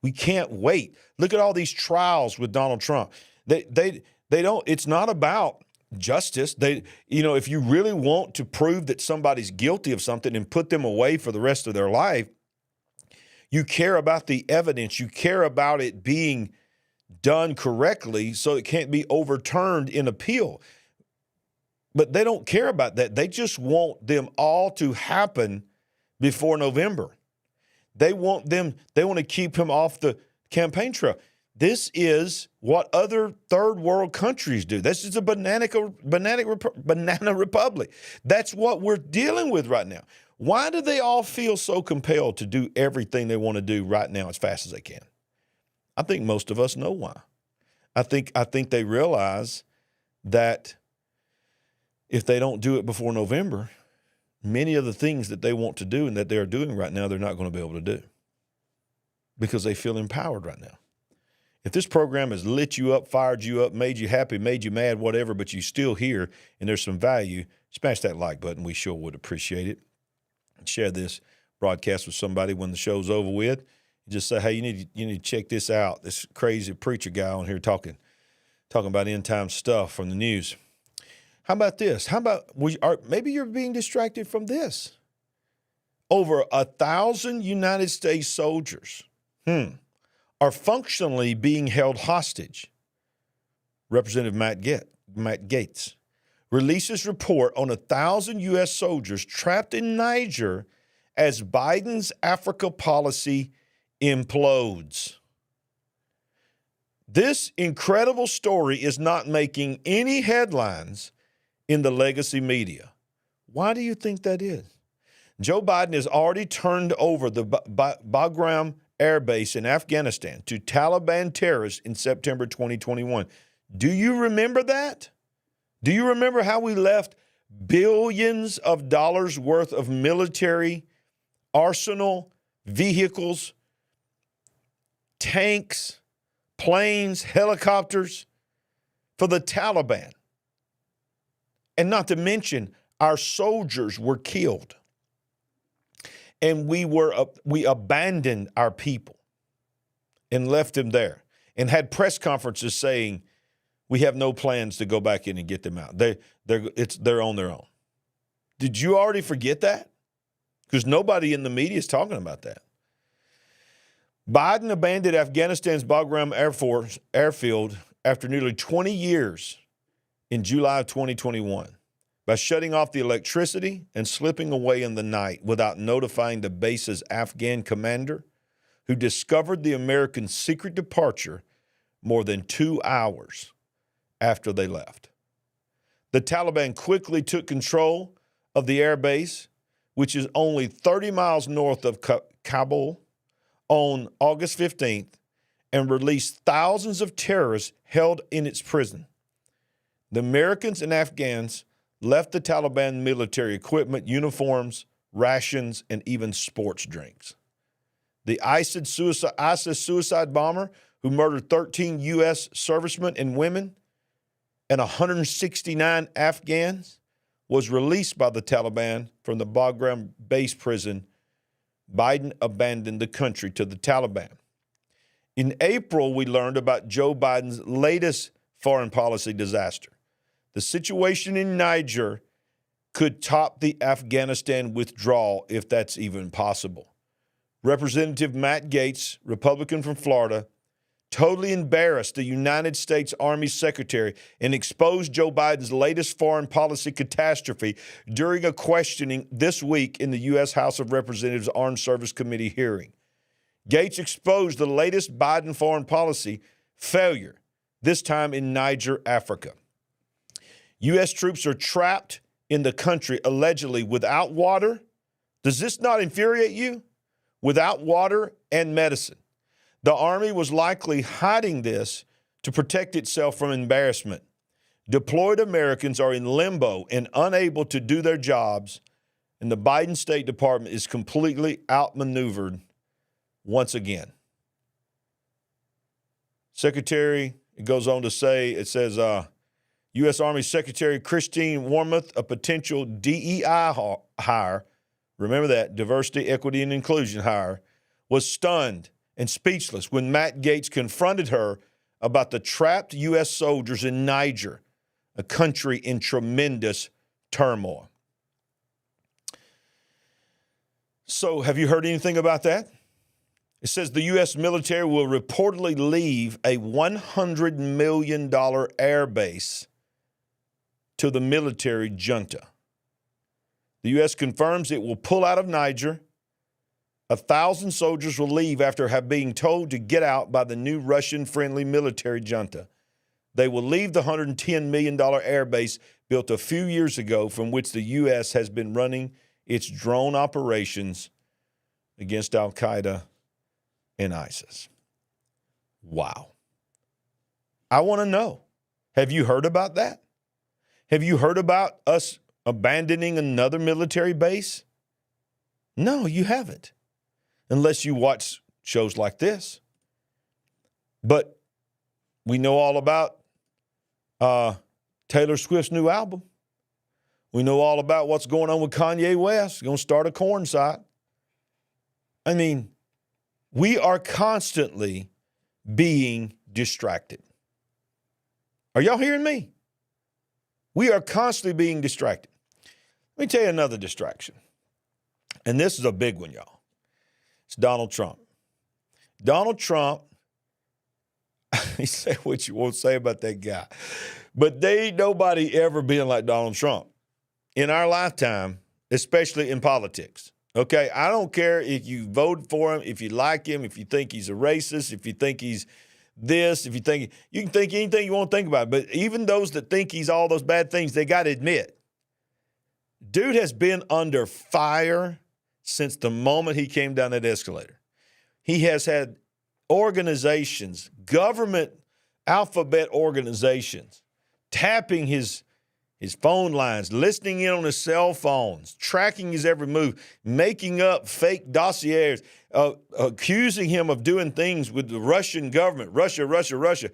We can't wait. Look at all these trials with Donald Trump. They don't, it's not about justice. If you really want to prove that somebody's guilty of something and put them away for the rest of their life, you care about the evidence. You care about it being done correctly so it can't be overturned in appeal. But they don't care about that. They just want them all to happen before November. They want to keep him off the campaign trail. This is what other third world countries do. This is a banana republic. That's what we're dealing with right now. Why do they all feel so compelled to do everything they want to do right now as fast as they can? I think most of us know why. I think they realize that if they don't do it before November, many of the things that they want to do and that they're doing right now, they're not going to be able to do because they feel empowered right now. If this program has lit you up, fired you up, made you happy, made you mad, whatever, but you're still here and there's some value, smash that like button. We sure would appreciate it. Share this broadcast with somebody when the show's over with. Just say, hey, you need to check this out. This crazy preacher guy on here talking about end time stuff from the news. How about this? Maybe you're being distracted from this. Over 1,000 United States soldiers are functionally being held hostage. Representative Matt Gaetz releases report on 1,000 U.S. soldiers trapped in Niger as Biden's Africa policy implodes. This incredible story is not making any headlines in the legacy media. Why do you think that is? Joe Biden has already turned over the Bagram Air Base in Afghanistan to Taliban terrorists in September 2021. Do you remember that? Do you remember how we left billions of dollars worth of military arsenal, vehicles, tanks, planes, helicopters for the Taliban? And not to mention, our soldiers were killed. And we abandoned our people and left them there and had press conferences saying, we have no plans to go back in and get them out. They're on their own. Did you already forget that? Because nobody in the media is talking about that. Biden abandoned Afghanistan's Bagram airfield after nearly 20 years in July of 2021 by shutting off the electricity and slipping away in the night without notifying the base's Afghan commander, who discovered the American secret departure more than 2 hours after they left. The Taliban quickly took control of the air base, which is only 30 miles north of Kabul, on August 15th, and released thousands of terrorists held in its prison. The Americans and Afghans left the Taliban military equipment, uniforms, rations, and even sports drinks. The ISIS suicide bomber who murdered 13 U.S. servicemen and women and 169 Afghans was released by the Taliban from the Bagram base prison. Biden abandoned the country to the Taliban. In April, we learned about Joe Biden's latest foreign policy disaster. The situation in Niger could top the Afghanistan withdrawal, if that's even possible. Representative Matt Gaetz, Republican from Florida, totally embarrassed the United States Army Secretary and exposed Joe Biden's latest foreign policy catastrophe during a questioning this week in the U.S. House of Representatives Armed Service Committee hearing. Gaetz exposed the latest Biden foreign policy failure, this time in Niger, Africa. U.S. troops are trapped in the country allegedly without water, Does this not infuriate you? Without water and medicine. The Army was likely hiding this to protect itself from embarrassment. Deployed Americans are in limbo and unable to do their jobs, and the Biden State Department is completely outmaneuvered once again. Secretary, it goes on to say, it says, U.S. Army Secretary Christine Wormuth, a potential DEI hire, remember that, diversity, equity, and inclusion hire, was stunned and speechless when Matt Gaetz confronted her about the trapped U.S. soldiers in Niger, a country in tremendous turmoil. So have you heard anything about that? It says the U.S. military will reportedly leave a $100 million airbase to the military junta. The U.S. confirms it will pull out of Niger. 1,000 soldiers will leave after being told to get out by the new Russian-friendly military junta. They will leave the $110 million airbase built a few years ago from which the U.S. has been running its drone operations against al-Qaeda and ISIS. Wow. I want to know, have you heard about that? Have you heard about us abandoning another military base? No, you haven't, unless you watch shows like this. But we know all about Taylor Swift's new album. We know all about what's going on with Kanye West. Going to start a corn site. I mean, we are constantly being distracted. Are y'all hearing me? We are constantly being distracted. Let me tell you another distraction. And this is a big one, y'all. It's Donald Trump. Donald Trump, he said what you won't say about that guy. But there ain't nobody ever been like Donald Trump in our lifetime, especially in politics. Okay, I don't care if you voted for him, if you like him, if you think he's a racist, if you think he's this, if you think, you can think anything you want to think about. But even those that think he's all those bad things, they got to admit, dude has been under fire since the moment he came down that escalator. He has had organizations, government alphabet organizations, tapping his phone lines, listening in on his cell phones, tracking his every move, making up fake dossiers, accusing him of doing things with the Russian government, Russia.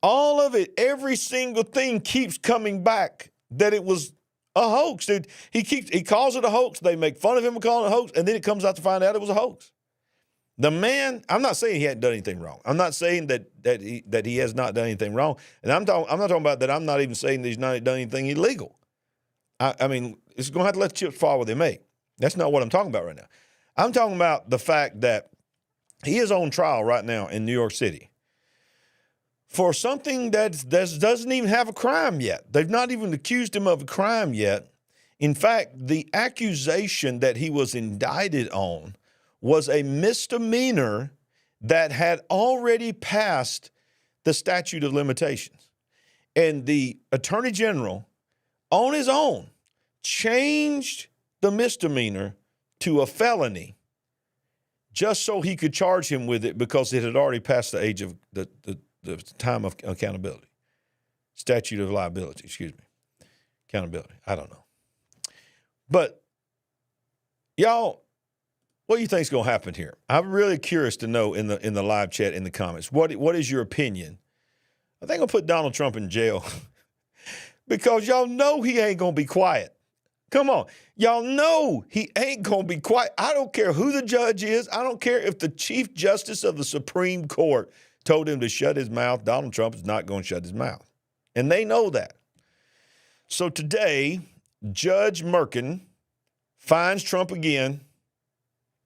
All of it, every single thing keeps coming back that it was a hoax. Dude, he calls it a hoax. They make fun of him for calling it a hoax, and then it comes out to find out it was a hoax. The man, I'm not saying he hadn't done anything wrong. I'm not saying that he has not done anything wrong. And I'm not talking about that. I'm not even saying that he's not done anything illegal. I mean, it's going to have to let the chips fall where they may. That's not what I'm talking about right now. I'm talking about the fact that he is on trial right now in New York City for something that doesn't even have a crime yet. They've not even accused him of a crime yet. In fact, the accusation that he was indicted on was a misdemeanor that had already passed the statute of limitations. And the Attorney General, on his own, changed the misdemeanor to a felony just so he could charge him with it because it had already passed the age of the time of accountability. Statute of liability, accountability. I don't know. But y'all, what do you think is going to happen here? I'm really curious to know in the live chat, in the comments, what is your opinion? I think I'll put Donald Trump in jail because y'all know he ain't going to be quiet. Come on. Y'all know he ain't going to be quiet. I don't care who the judge is. I don't care if the Chief Justice of the Supreme Court told him to shut his mouth. Donald Trump is not going to shut his mouth. And they know that. So today, Judge Merkin fines Trump again.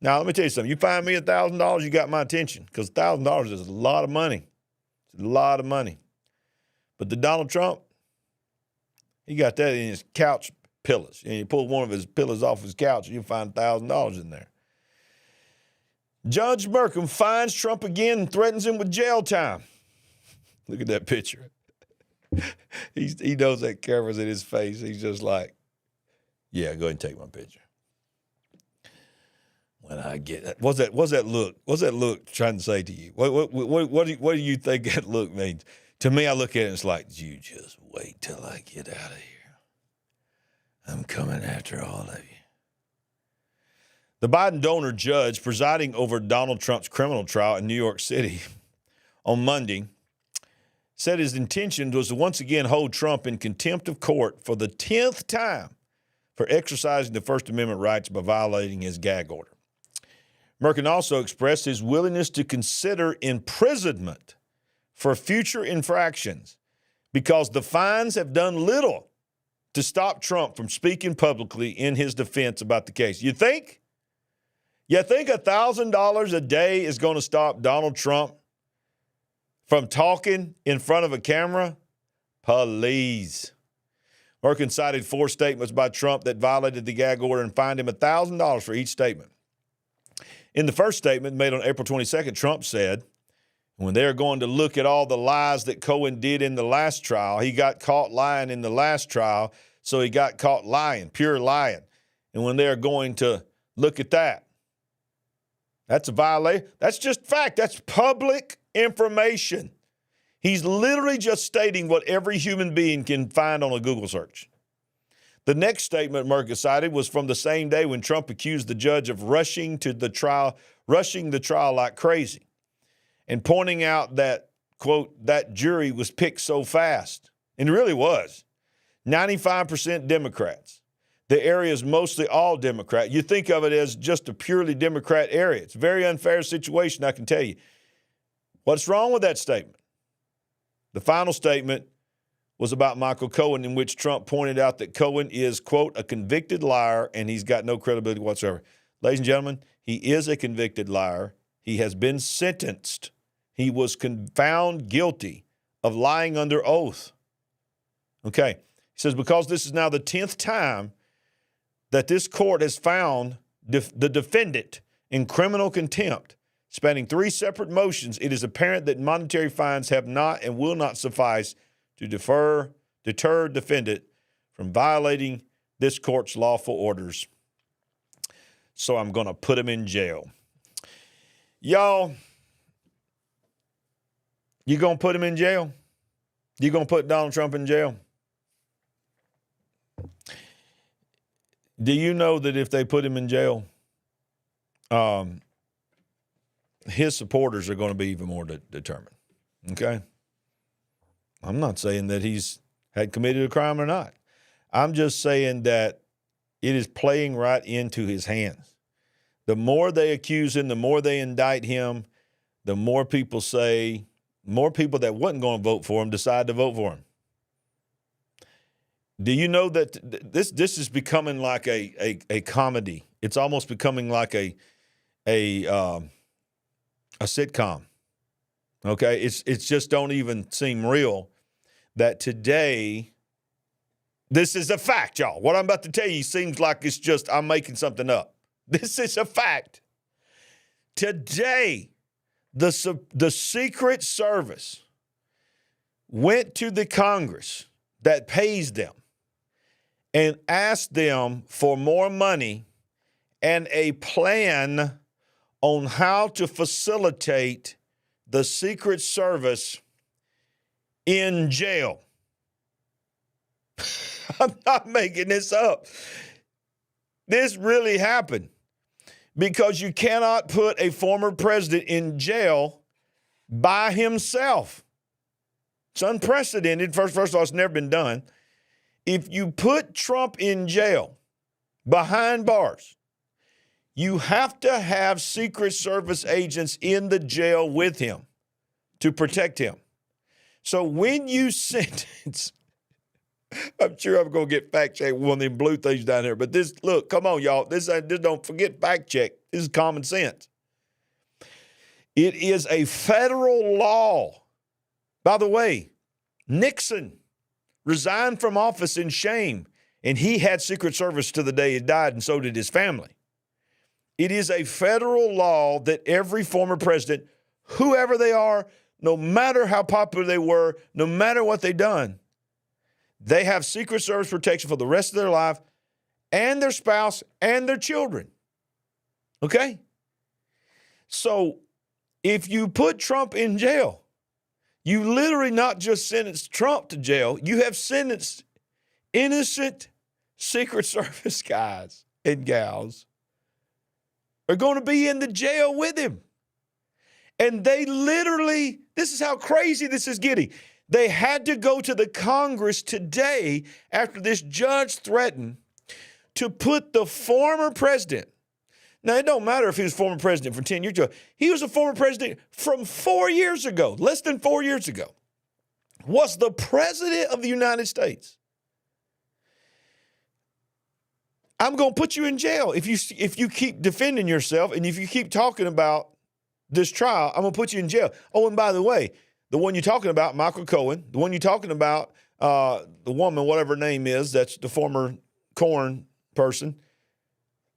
Now, let me tell you something. You fine me $1,000, you got my attention because $1,000 is a lot of money. It's a lot of money. But the Donald Trump, he got that in his couch pillows. And you pull one of his pillows off his couch, and you find $1,000 in there. Judge Merkin fines Trump again and threatens him with jail time. Look at that picture. He knows that camera's in his face. He's just like, yeah, go ahead and take my picture. when I get that. What's that look? What's that look trying to say to you? What do you think that look means? To me, I look at it and it's like, you just wait till I get out of here. I'm coming after all of you. The Biden donor judge presiding over Donald Trump's criminal trial in New York City on Monday said his intention was to once again hold Trump in contempt of court for the 10th time for exercising the First Amendment rights by violating his gag order. Merkin also expressed his willingness to consider imprisonment for future infractions because the fines have done little to stop Trump from speaking publicly in his defense about the case. You think $1,000 a day is going to stop Donald Trump from talking in front of a camera? Please. Merkin cited 4 statements by Trump that violated the gag order and fined him $1,000 for each statement. In the first statement made on April 22nd, Trump said, when they're going to look at all the lies that Cohen did in the last trial, he got caught lying in the last trial, so he got caught lying, pure lying. And when they're going to look at that, that's a violation. That's just fact. That's public information. He's literally just stating what every human being can find on a Google search. The next statement Merkin cited was from the same day when Trump accused the judge of rushing the trial like crazy and pointing out that, quote, that jury was picked so fast. And it really was. 95% Democrats. The area is mostly all Democrat. You think of it as just a purely Democrat area. It's a very unfair situation, I can tell you. What's wrong with that statement? The final statement was about Michael Cohen, in which Trump pointed out that Cohen is, quote, a convicted liar, and he's got no credibility whatsoever. Ladies and gentlemen, he is a convicted liar. He has been sentenced. He was found guilty of lying under oath. Okay. He says, because this is now the 10th time that this court has found the defendant in criminal contempt, spanning 3 separate motions, it is apparent that monetary fines have not and will not suffice to deter defendant from violating this court's lawful orders. So I'm going to put him in jail. Y'all, you going to put him in jail? You going to put Donald Trump in jail? Do you know that if they put him in jail, his supporters are going to be even more determined? Okay? I'm not saying that he's had committed a crime or not. I'm just saying that it is playing right into his hands. The more they accuse him, the more they indict him, the more people that wasn't going to vote for him decide to vote for him. Do you know that this is becoming like a comedy? It's almost becoming like a sitcom. Okay, it's just don't even seem real that today. This is a fact, y'all. What I'm about to tell you seems like it's just I'm making something up. This is a fact. Today, the Secret Service went to the Congress that pays them and asked them for more money and a plan on how to facilitate the Secret Service in jail. I'm not making this up. This really happened because you cannot put a former president in jail by himself. It's unprecedented. First of all, it's never been done. If you put Trump in jail behind bars, you have to have Secret Service agents in the jail with him to protect him. So when you sentence, I'm sure I'm going to get fact checked with one of them blue things down here. But this, look, come on, y'all. This don't forget fact check. This is common sense. It is a federal law. By the way, Nixon resigned from office in shame, and he had Secret Service to the day he died, and so did his family. It is a federal law that every former president, whoever they are, no matter how popular they were, no matter what they've done, they have Secret Service protection for the rest of their life and their spouse and their children. Okay? So if you put Trump in jail, you literally not just sentenced Trump to jail, you have sentenced innocent Secret Service guys and gals are going to be in the jail with him. And they literally, this is how crazy this is getting. They had to go to the Congress today after this judge threatened to put the former president. Now, it don't matter if he was former president for 10 years ago. He was a former president from 4 years ago, less than 4 years ago, was the president of the United States. I'm going to put you in jail if you keep defending yourself and if you keep talking about this trial. I'm going to put you in jail. Oh, and by the way, the one you're talking about, Michael Cohen, the one you're talking about, the woman, whatever her name is, that's the former corn person,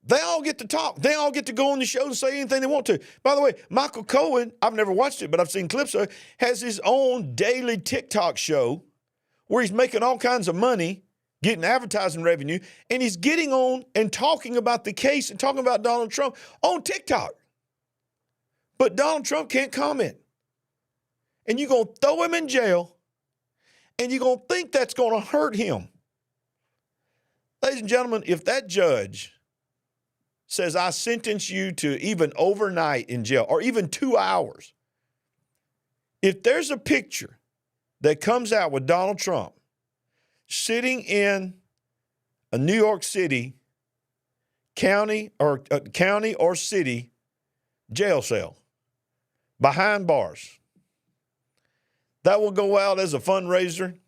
they all get to talk. They all get to go on the show and say anything they want to. By the way, Michael Cohen, I've never watched it, but I've seen clips of it, has his own daily TikTok show where he's making all kinds of money, getting advertising revenue, and he's getting on and talking about the case and talking about Donald Trump on TikTok. But Donald Trump can't comment. And you're going to throw him in jail, and you're going to think that's going to hurt him. Ladies and gentlemen, if that judge says, I sentence you to even overnight in jail or even 2 hours, if there's a picture that comes out with Donald Trump sitting in a New York City county or city jail cell behind bars, that will go out as a fundraiser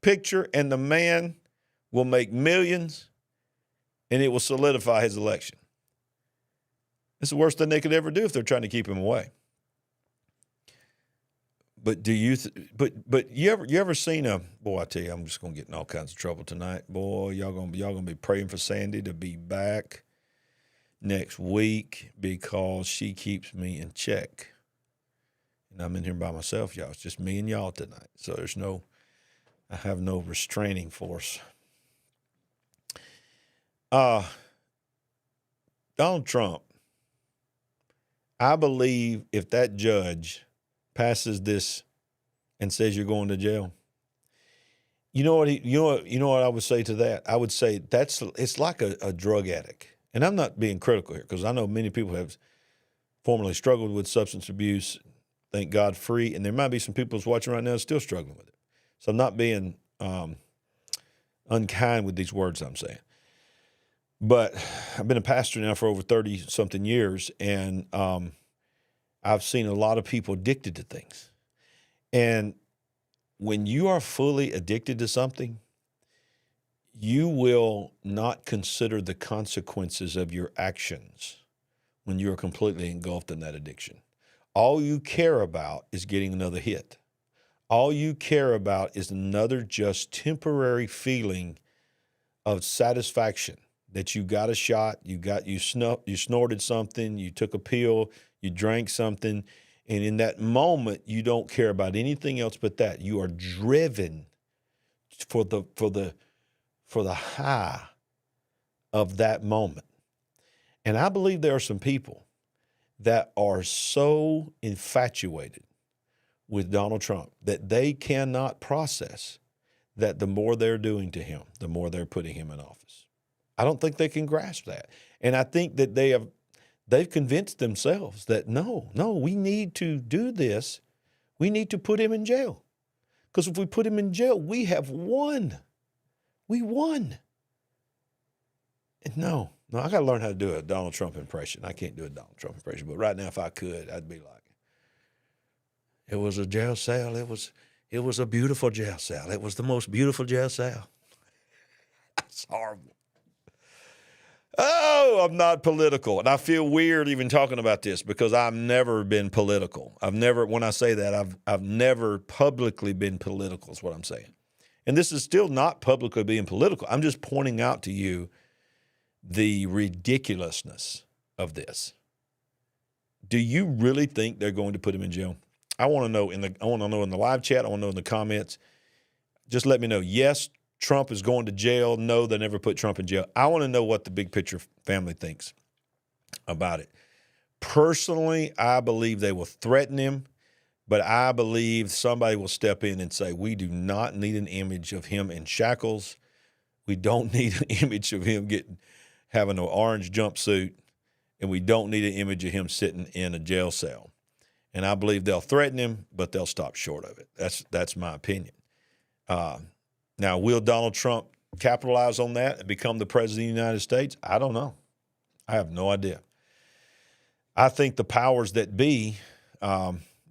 picture, and the man will make millions, and it will solidify his election. It's the worst thing they could ever do if they're trying to keep him away. But do you? But you ever seen a boy? I tell you, I'm just gonna get in all kinds of trouble tonight. Boy, y'all gonna be praying for Sandy to be back next week because she keeps me in check. And I'm in here by myself, y'all. It's just me and y'all tonight. So I have no restraining force. Donald Trump, I believe if that judge passes this and says you're going to jail, you know what I would say to that? I would say it's like a drug addict. And I'm not being critical here because I know many people have formerly struggled with substance abuse. Thank God free. And there might be some people who's watching right now still struggling with it. So I'm not being unkind with these words I'm saying. But I've been a pastor now for over 30-something years, and I've seen a lot of people addicted to things. And when you are fully addicted to something, you will not consider the consequences of your actions when you are completely engulfed in that addiction. All you care about is getting another hit. All you care about is another just temporary feeling of satisfaction that you got a shot, you snorted something, you took a pill, you drank something, and in that moment you don't care about anything else but that. You are driven for the high of that moment. And I believe there are some people that are so infatuated with Donald Trump that they cannot process that the more they're doing to him, the more they're putting him in office. I don't think they can grasp that. And I think that they've convinced themselves that no, we need to do this. We need to put him in jail. Because if we put him in jail, we have won. We won. And no, I got to learn how to do a Donald Trump impression. I can't do a Donald Trump impression, but right now, if I could, I'd be like, it was a jail cell. It was a beautiful jail cell. It was the most beautiful jail cell. That's horrible. Oh, I'm not political. And I feel weird even talking about this because I've never been political. When I say that, I've never publicly been political is what I'm saying. And this is still not publicly being political. I'm just pointing out to you the ridiculousness of this. Do you really think they're going to put him in jail? I want to know in the live chat. I want to know in the comments. Just let me know. Yes, Trump is going to jail. No, they never put Trump in jail. I want to know what the big picture family thinks. about it. Personally, I believe they will threaten him, but I believe somebody will step in and say, we do not need an image of him in shackles. We don't need an image of him having an orange jumpsuit, and we don't need an image of him sitting in a jail cell. And I believe they'll threaten him, but they'll stop short of it. That's my opinion. Now, will Donald Trump capitalize on that and become the president of the United States? I don't know. I have no idea. I think the powers that be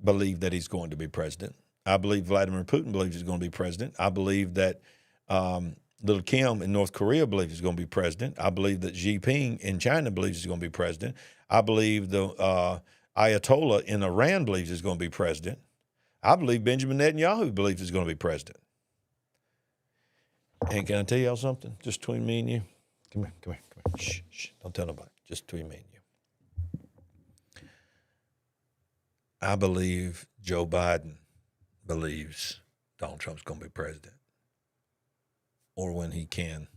believe that he's going to be president. I believe Vladimir Putin believes he's going to be president. I believe that little Kim in North Korea believes he's going to be president. I believe that Xi Jinping in China believes he's going to be president. I believe the Ayatollah in Iran believes he's going to be president. I believe Benjamin Netanyahu believes he's going to be president. And can I tell y'all something? Just between me and you? Come here. Shh. Don't tell nobody. Just between me and you. I believe Joe Biden believes Donald Trump's going to be president. Or when he can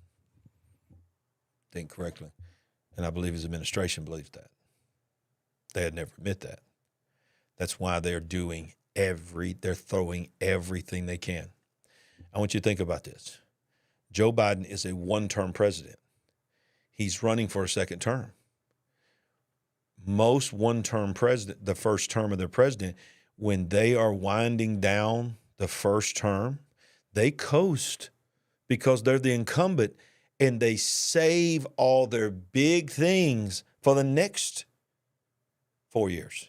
think correctly. And I believe his administration believes that. They'd never admit that. That's why they're throwing everything they can. I want you to think about this. Joe Biden is a one-term president. He's running for a second term. Most one-term president, the first term of their president, when they are winding down the first term, they coast because they're the incumbent and they save all their big things for the next 4 years.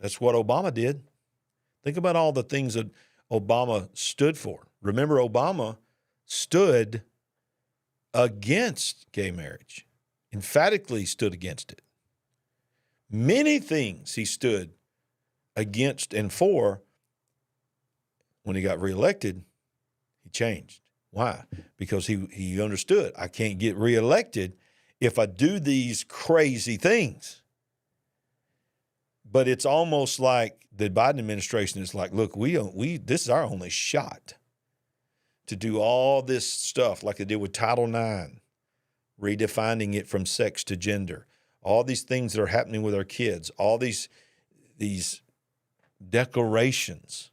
That's what Obama did. Think about all the things that Obama stood for. Remember, Obama stood against gay marriage, emphatically stood against it. Many things he stood against and for. When he got reelected, he changed. Why? Because he understood, I can't get reelected if I do these crazy things. But it's almost like the Biden administration is like, look, this is our only shot to do all this stuff like they did with Title IX, redefining it from sex to gender, all these things that are happening with our kids, all these declarations,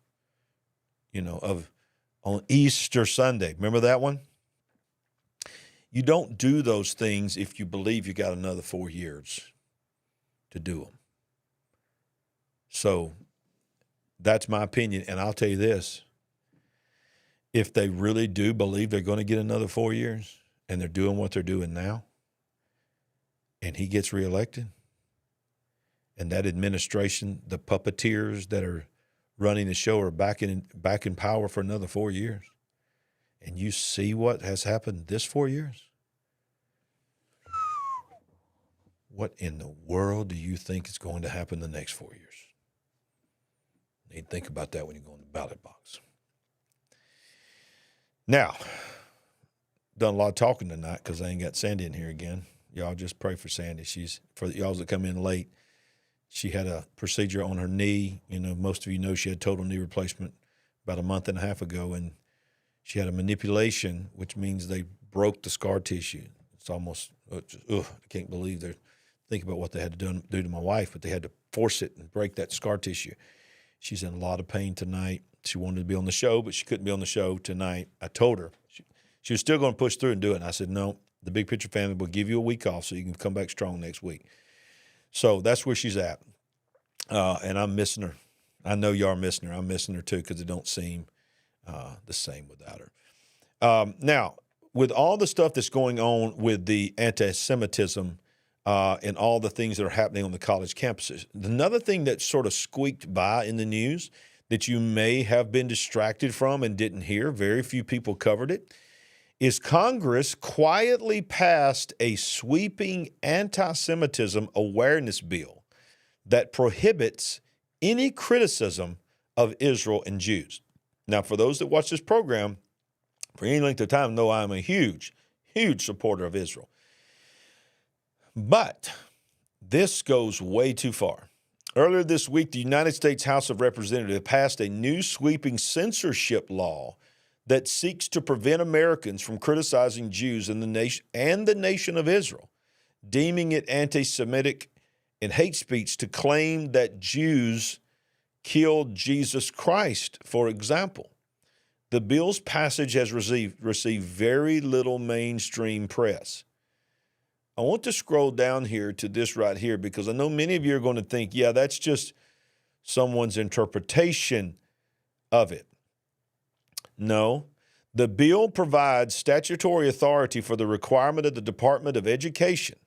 of on Easter Sunday. Remember that one? You don't do those things if you believe you got another 4 years to do them. So that's my opinion. And I'll tell you this, if they really do believe they're going to get another 4 years and they're doing what they're doing now, and he gets reelected, and that administration, the puppeteers that are running the show are back in power for another 4 years, and you see what has happened this 4 years, what in the world do you think is going to happen the next 4 years? You need to think about that when you go in the ballot box. Now, done a lot of talking tonight because I ain't got Sandy in here again. Y'all just pray for Sandy. For y'all that come in late, she had a procedure on her knee. Most of you know she had total knee replacement about a month and a half ago, and she had a manipulation, which means they broke the scar tissue. It's almost, I can't believe they're thinking about what they had to do to my wife, but they had to force it and break that scar tissue. She's in a lot of pain tonight. She wanted to be on the show, but she couldn't be on the show tonight. I told her she was still going to push through and do it. And I said, no, the Big Picture family will give you a week off so you can come back strong next week. So that's where she's at. And I'm missing her. I know you are missing her. I'm missing her too because it don't seem the same without her. Now, with all the stuff that's going on with the anti-Semitism and all the things that are happening on the college campuses, another thing that sort of squeaked by in the news that you may have been distracted from and didn't hear, very few people covered it, is Congress quietly passed a sweeping anti-Semitism awareness bill that prohibits any criticism of Israel and Jews. Now, for those that watch this program for any length of time, know I'm a huge, huge supporter of Israel. But this goes way too far. Earlier this week, the United States House of Representatives passed a new sweeping censorship law that seeks to prevent Americans from criticizing Jews and the nation of Israel. deeming it anti-Semitic and hate speech to claim that Jews killed Jesus Christ, for example. The bill's passage has received very little mainstream press. I want to scroll down here to this right here because I know many of you are going to think, yeah, that's just someone's interpretation of it. No, the bill provides statutory authority for the requirement of the Department of Education.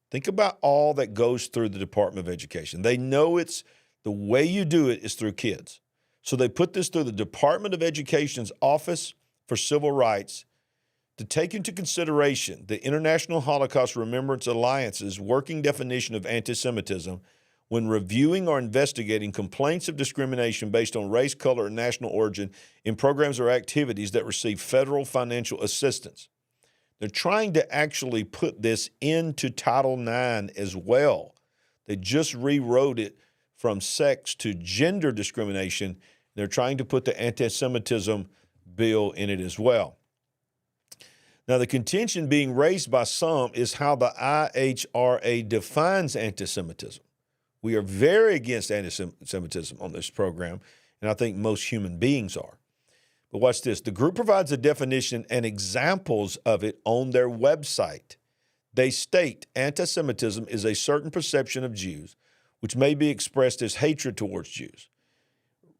Think about all that goes through the Department of Education. They know it's the way you do it is through kids. So they put this through the Department of Education's Office for Civil Rights to take into consideration the International Holocaust Remembrance Alliance's working definition of anti-Semitism when reviewing or investigating complaints of discrimination based on race, color, and national origin in programs or activities that receive federal financial assistance. They're trying to actually put this into Title IX as well. They just rewrote it from sex to gender discrimination. They're trying to put the anti-Semitism bill in it as well. Now, the contention being raised by some is how the IHRA defines anti-Semitism. We are very against anti-Semitism on this program, and I think most human beings are. But watch this. The group provides a definition and examples of it on their website. They state anti-Semitism is a certain perception of Jews which may be expressed as hatred towards Jews.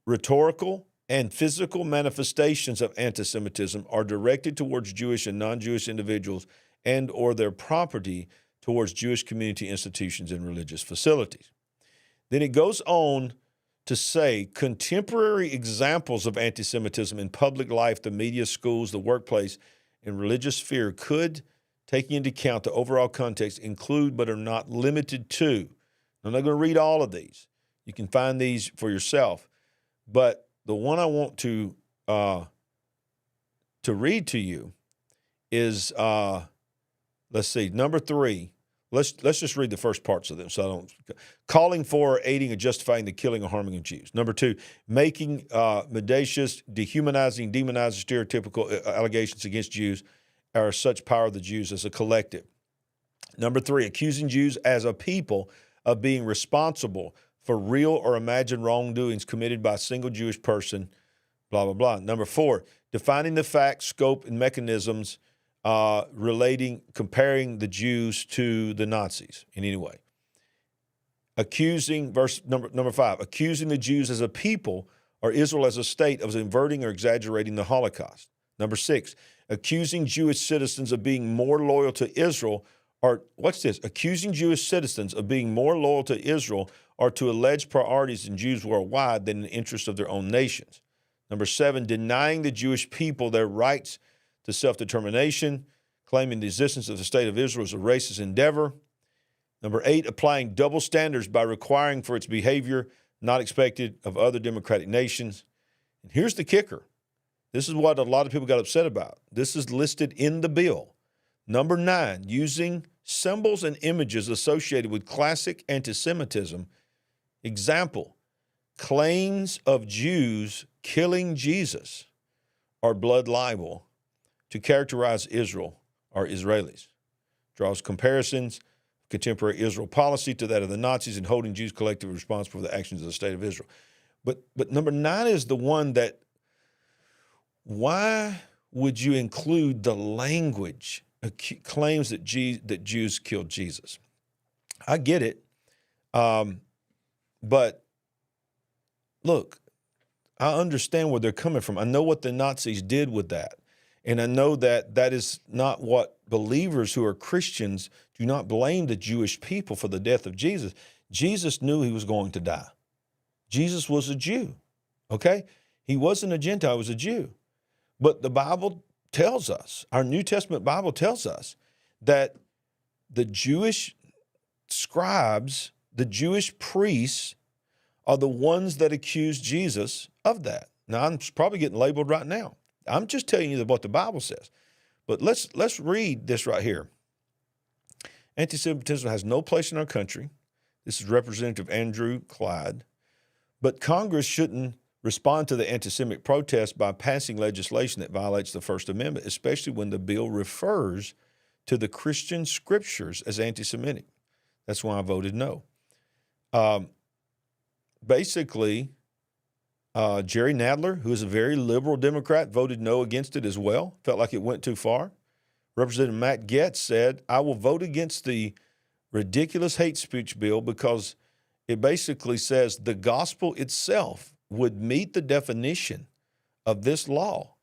Rhetorical and physical manifestations of anti-Semitism are directed towards Jewish and non-Jewish individuals and or their property towards Jewish community institutions and religious facilities. Then it goes on to say contemporary examples of anti-Semitism in public life, the media, schools, the workplace, and religious sphere could, taking into account the overall context, include but are not limited to. I'm not going to read all of these. You can find these for yourself. But the one I want to read to you is, let's see, number 3. Let's just read the first parts of them so I don't. Calling for, aiding, or justifying the killing or harming of Jews. Number 2, making mendacious, dehumanizing, demonizing, stereotypical allegations against Jews are such power of the Jews as a collective. Number 3, accusing Jews as a people of being responsible for real or imagined wrongdoings committed by a single Jewish person, blah, blah, blah. Number 4, defining the facts, scope, and mechanisms comparing the Jews to the Nazis in any way. Accusing, verse number 5, accusing the Jews as a people or Israel as a state of inverting or exaggerating the Holocaust. Number 6, accusing Jewish citizens of being more loyal to Israel, or what's this? Accusing Jewish citizens of being more loyal to Israel or to alleged priorities in Jews worldwide than in the interests of their own nations. Number 7, denying the Jewish people their rights to self-determination, claiming the existence of the state of Israel as a racist endeavor. Number 8, applying double standards by requiring for its behavior not expected of other democratic nations. And here's the kicker. This is what a lot of people got upset about. This is listed in the bill. Number 9, using symbols and images associated with classic anti-Semitism. Example, claims of Jews killing Jesus are blood libel to characterize Israel or Israelis. Draws comparisons of contemporary Israel policy to that of the Nazis and holding Jews collectively responsible for the actions of the state of Israel. But number 9 is the one that, why would you include the language claims that Jews killed Jesus? I get it. But look, I understand where they're coming from. I know what the Nazis did with that. And I know that that is not what believers who are Christians do not blame the Jewish people for the death of Jesus. Jesus knew he was going to die. Jesus was a Jew, okay? He wasn't a Gentile, he was a Jew. But the Bible tells us, our New Testament Bible tells us that the Jewish scribes, the Jewish priests are the ones that accused Jesus of that. Now, I'm probably getting labeled right now. I'm just telling you what the Bible says. But let's read this right here. Anti-Semitism has no place in our country. This is Representative Andrew Clyde. But Congress shouldn't respond to the anti-Semitic protests by passing legislation that violates the First Amendment, especially when the bill refers to the Christian scriptures as anti-Semitic. That's why I voted no. Basically, Jerry Nadler, who is a very liberal Democrat, voted no against it as well, felt like it went too far. Representative Matt Gaetz said, I will vote against the ridiculous hate speech bill because it basically says the gospel itself would meet the definition of this law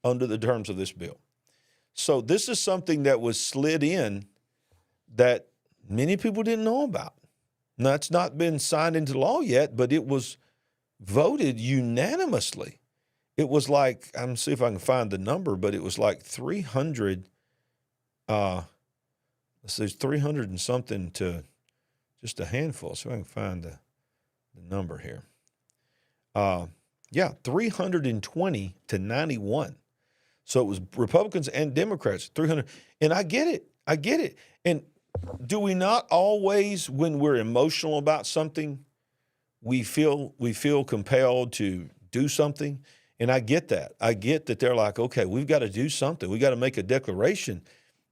under the terms of this bill. So this is something that was slid in that many people didn't know about. Now, it's not been signed into law yet, but it was voted unanimously. It was like, I'm going to see if I can find the number, but it was like 300, let's see, 300 and something to just a handful. So I can find the number here. 320 to 91. So it was Republicans and Democrats, 300. And I get it. And do we not always, when we're emotional about something, we feel compelled to do something? And I get that. I get that they're like, okay, we've got to do something. We got to make a declaration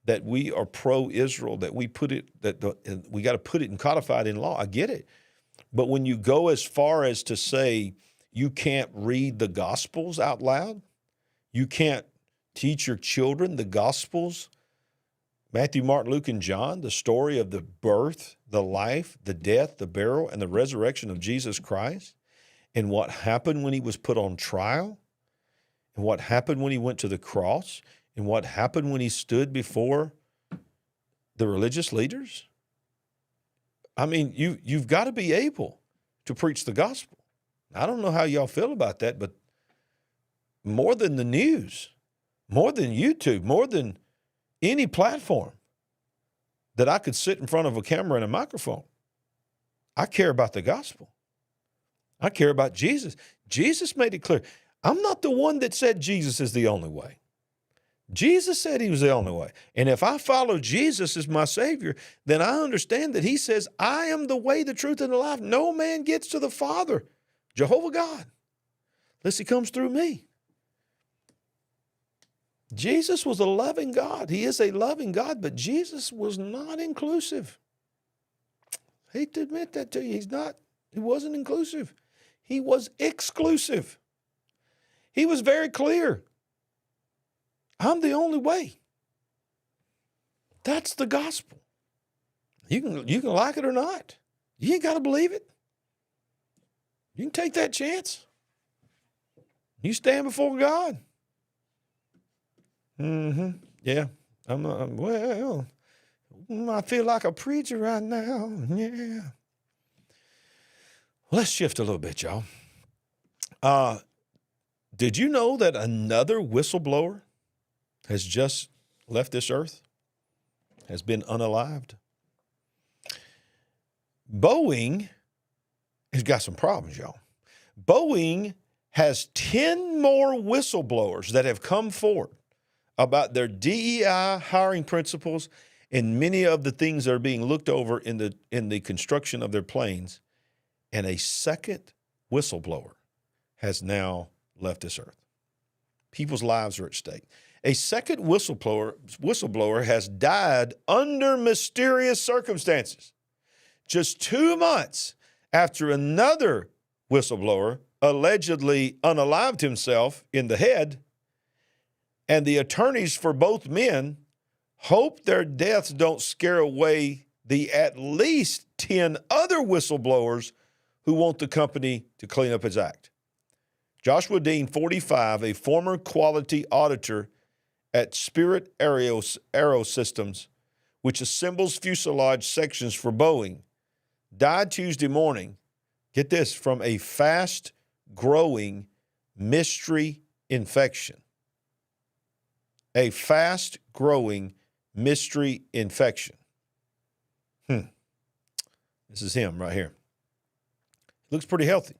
that we are pro-Israel, that we got to put it and codify it in law. I get it. But when you go as far as to say you can't read the Gospels out loud, you can't teach your children the Gospels, Matthew, Mark, Luke, and John, the story of the birth, the life, the death, the burial, and the resurrection of Jesus Christ, and what happened when he was put on trial, and what happened when he went to the cross, and what happened when he stood before the religious leaders. I mean, you've got to be able to preach the gospel. I don't know how y'all feel about that, but more than the news, more than YouTube, more than any platform that I could sit in front of a camera and a microphone, I care about the gospel. I care about Jesus. Jesus made it clear. I'm not the one that said Jesus is the only way. Jesus said he was the only way. And if I follow Jesus as my Savior, then I understand that he says, I am the way, the truth, and the life. No man gets to the Father, Jehovah God, unless he comes through me. Jesus was a loving God. He is a loving God, but Jesus was not inclusive. I hate to admit that to you. He wasn't inclusive. He was exclusive. He was very clear. I'm the only way. That's the gospel. You can like it or not. You ain't got to believe it. You can take that chance. You stand before God. Yeah. I feel like a preacher right now. Yeah. Let's shift a little bit, y'all. Did you know that another whistleblower has just left this earth, has been unalived? Boeing has got some problems, y'all. Boeing has 10 more whistleblowers that have come forward about their DEI hiring principles and many of the things that are being looked over in the construction of their planes. And a second whistleblower has now left this earth. People's lives are at stake. A second whistleblower has died under mysterious circumstances. Just 2 months after another whistleblower allegedly unalived himself in the head, and the attorneys for both men hope their deaths don't scare away the at least 10 other whistleblowers who want the company to clean up its act. Joshua Dean, 45, a former quality auditor at Spirit Aero Systems, which assembles fuselage sections for Boeing, died Tuesday morning, get this, from a fast-growing mystery infection. A fast-growing mystery infection. This is him right here. Looks pretty healthy.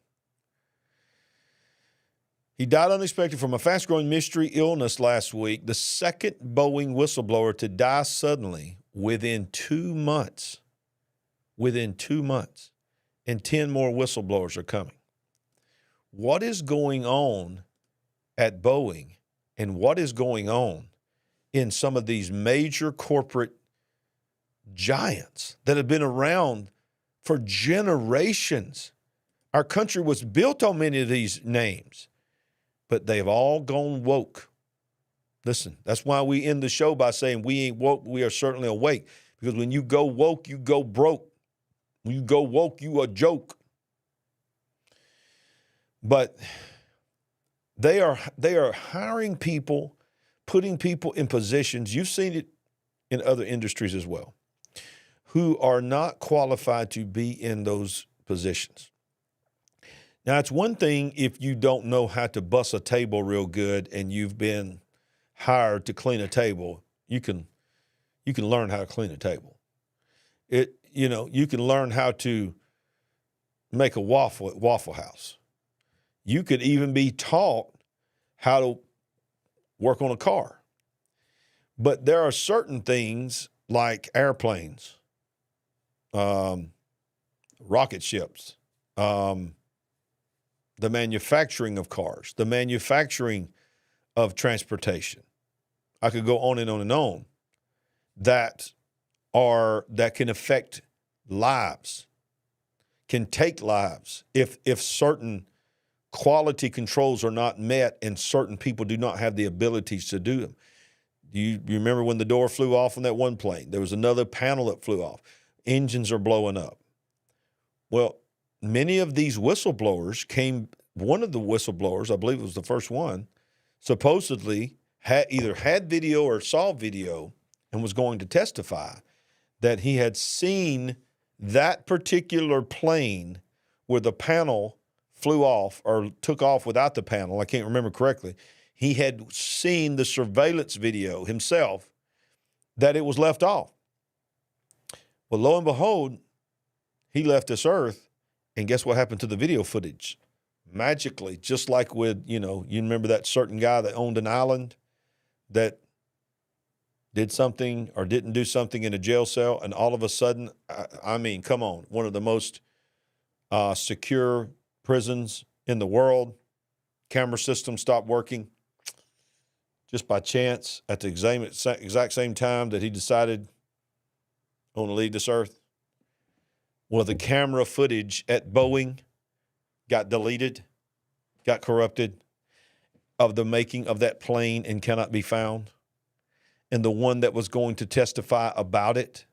He died unexpectedly from a fast-growing mystery illness last week, the second Boeing whistleblower to die suddenly within 2 months. Within 2 months. And 10 more whistleblowers are coming. What is going on at Boeing and what is going on in some of these major corporate giants that have been around for generations. Our country was built on many of these names, but they've all gone woke. Listen, that's why we end the show by saying we ain't woke, we are certainly awake. Because when you go woke, you go broke. When you go woke, you a joke. But they are hiring people, putting people in positions, you've seen it in other industries as well, who are not qualified to be in those positions. Now, it's one thing if you don't know how to bust a table real good and you've been hired to clean a table. You can learn how to clean a table. You can learn how to make a waffle at Waffle House. You could even be taught how to work on a car. But there are certain things like airplanes, rocket ships, the manufacturing of cars, the manufacturing of transportation. I could go on and on and on that can affect lives, can take lives if certain quality controls are not met and certain people do not have the abilities to do them. You remember when the door flew off on that one plane? There was another panel that flew off. Engines are blowing up. Well, many of these whistleblowers one of the whistleblowers, I believe it was the first one, supposedly either had video or saw video and was going to testify that he had seen that particular plane where the panel flew off or took off without the panel. I can't remember correctly. He had seen the surveillance video himself that it was left off. Well, lo and behold, he left this earth, and guess what happened to the video footage? Magically, just like with, you remember that certain guy that owned an island that did something or didn't do something in a jail cell, and all of a sudden, I mean, come on, one of the most secure prisons in the world, camera system stopped working just by chance at the exact same time that he decided I want to leave this earth. Well, the camera footage at Boeing got deleted, got corrupted of the making of that plane and cannot be found. And the one that was going to testify about it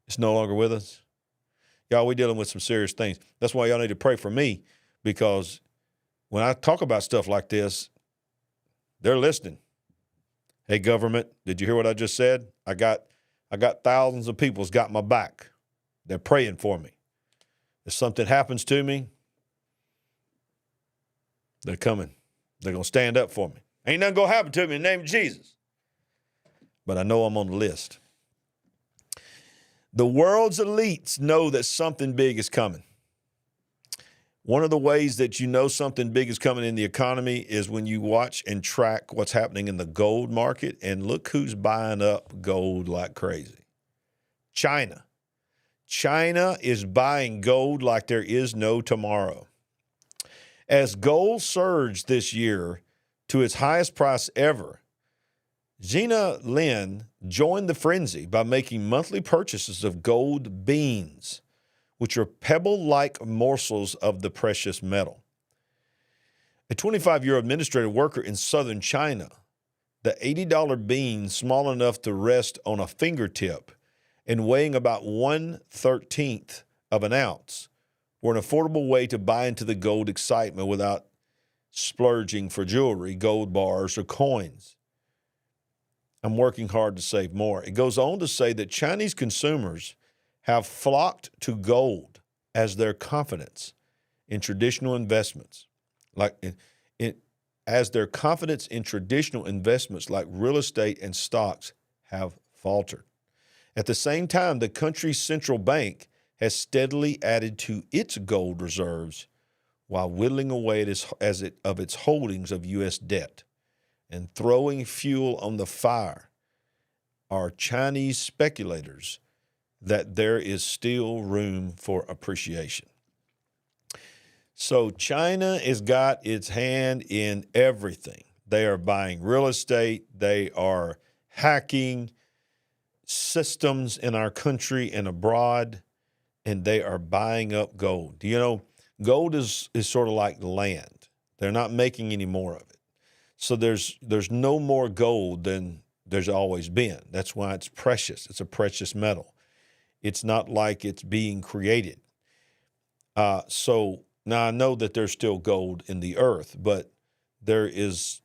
is no longer with us. Y'all, we're dealing with some serious things. That's why y'all need to pray for me, because when I talk about stuff like this, they're listening. Hey, government, did you hear what I just said? I got thousands of people's got my back. They're praying for me. If something happens to me, they're coming. They're going to stand up for me. Ain't nothing going to happen to me in the name of Jesus. But I know I'm on the list. The world's elites know that something big is coming. One of the ways that you know something big is coming in the economy is when you watch and track what's happening in the gold market, and look who's buying up gold like crazy. China. China is buying gold like there is no tomorrow. As gold surged this year to its highest price ever, Gina Lin joined the frenzy by making monthly purchases of gold beans, which are pebble-like morsels of the precious metal. A 25-year administrative worker in southern China, the $80 bean, small enough to rest on a fingertip and weighing about 1/13 of an ounce, were an affordable way to buy into the gold excitement without splurging for jewelry, gold bars, or coins. I'm working hard to save more. It goes on to say that Chinese consumers have flocked to gold as their confidence in traditional investments, like real estate and stocks have faltered. At the same time, the country's central bank has steadily added to its gold reserves while whittling away of its holdings of U.S. debt. And throwing fuel on the fire are Chinese speculators that there is still room for appreciation. So China has got its hand in everything. They are buying real estate. They are hacking systems in our country and abroad, and they are buying up gold. You know, gold is sort of like land. They're not making any more of it. So there's no more gold than there's always been. That's why it's precious. It's a precious metal. It's not like it's being created. So now I know that there's still gold in the earth, but there is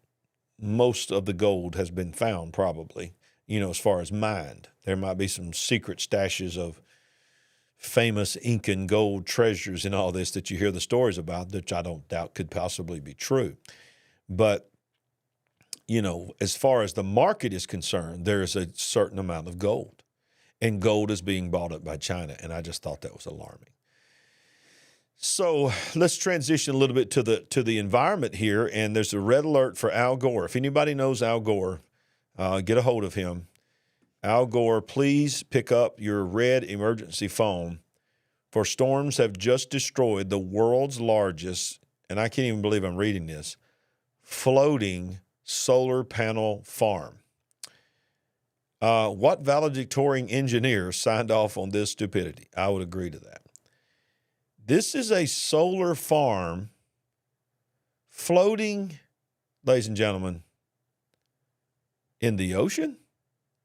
most of the gold has been found probably, you know, as far as mined. There might be some secret stashes of famous Incan gold treasures and all this that you hear the stories about, which I don't doubt could possibly be true. But, you know, as far as the market is concerned, there is a certain amount of gold, and gold is being bought up by China. And I just thought that was alarming. So let's transition a little bit to the environment here. And there's a red alert for Al Gore. If anybody knows Al Gore, get a hold of him. Al Gore, please pick up your red emergency phone, for storms have just destroyed the world's largest, and I can't even believe I'm reading this, floating solar panel farm. What valedictorian engineer signed off on this stupidity? I would agree to that. This is a solar farm floating, ladies and gentlemen, in the ocean?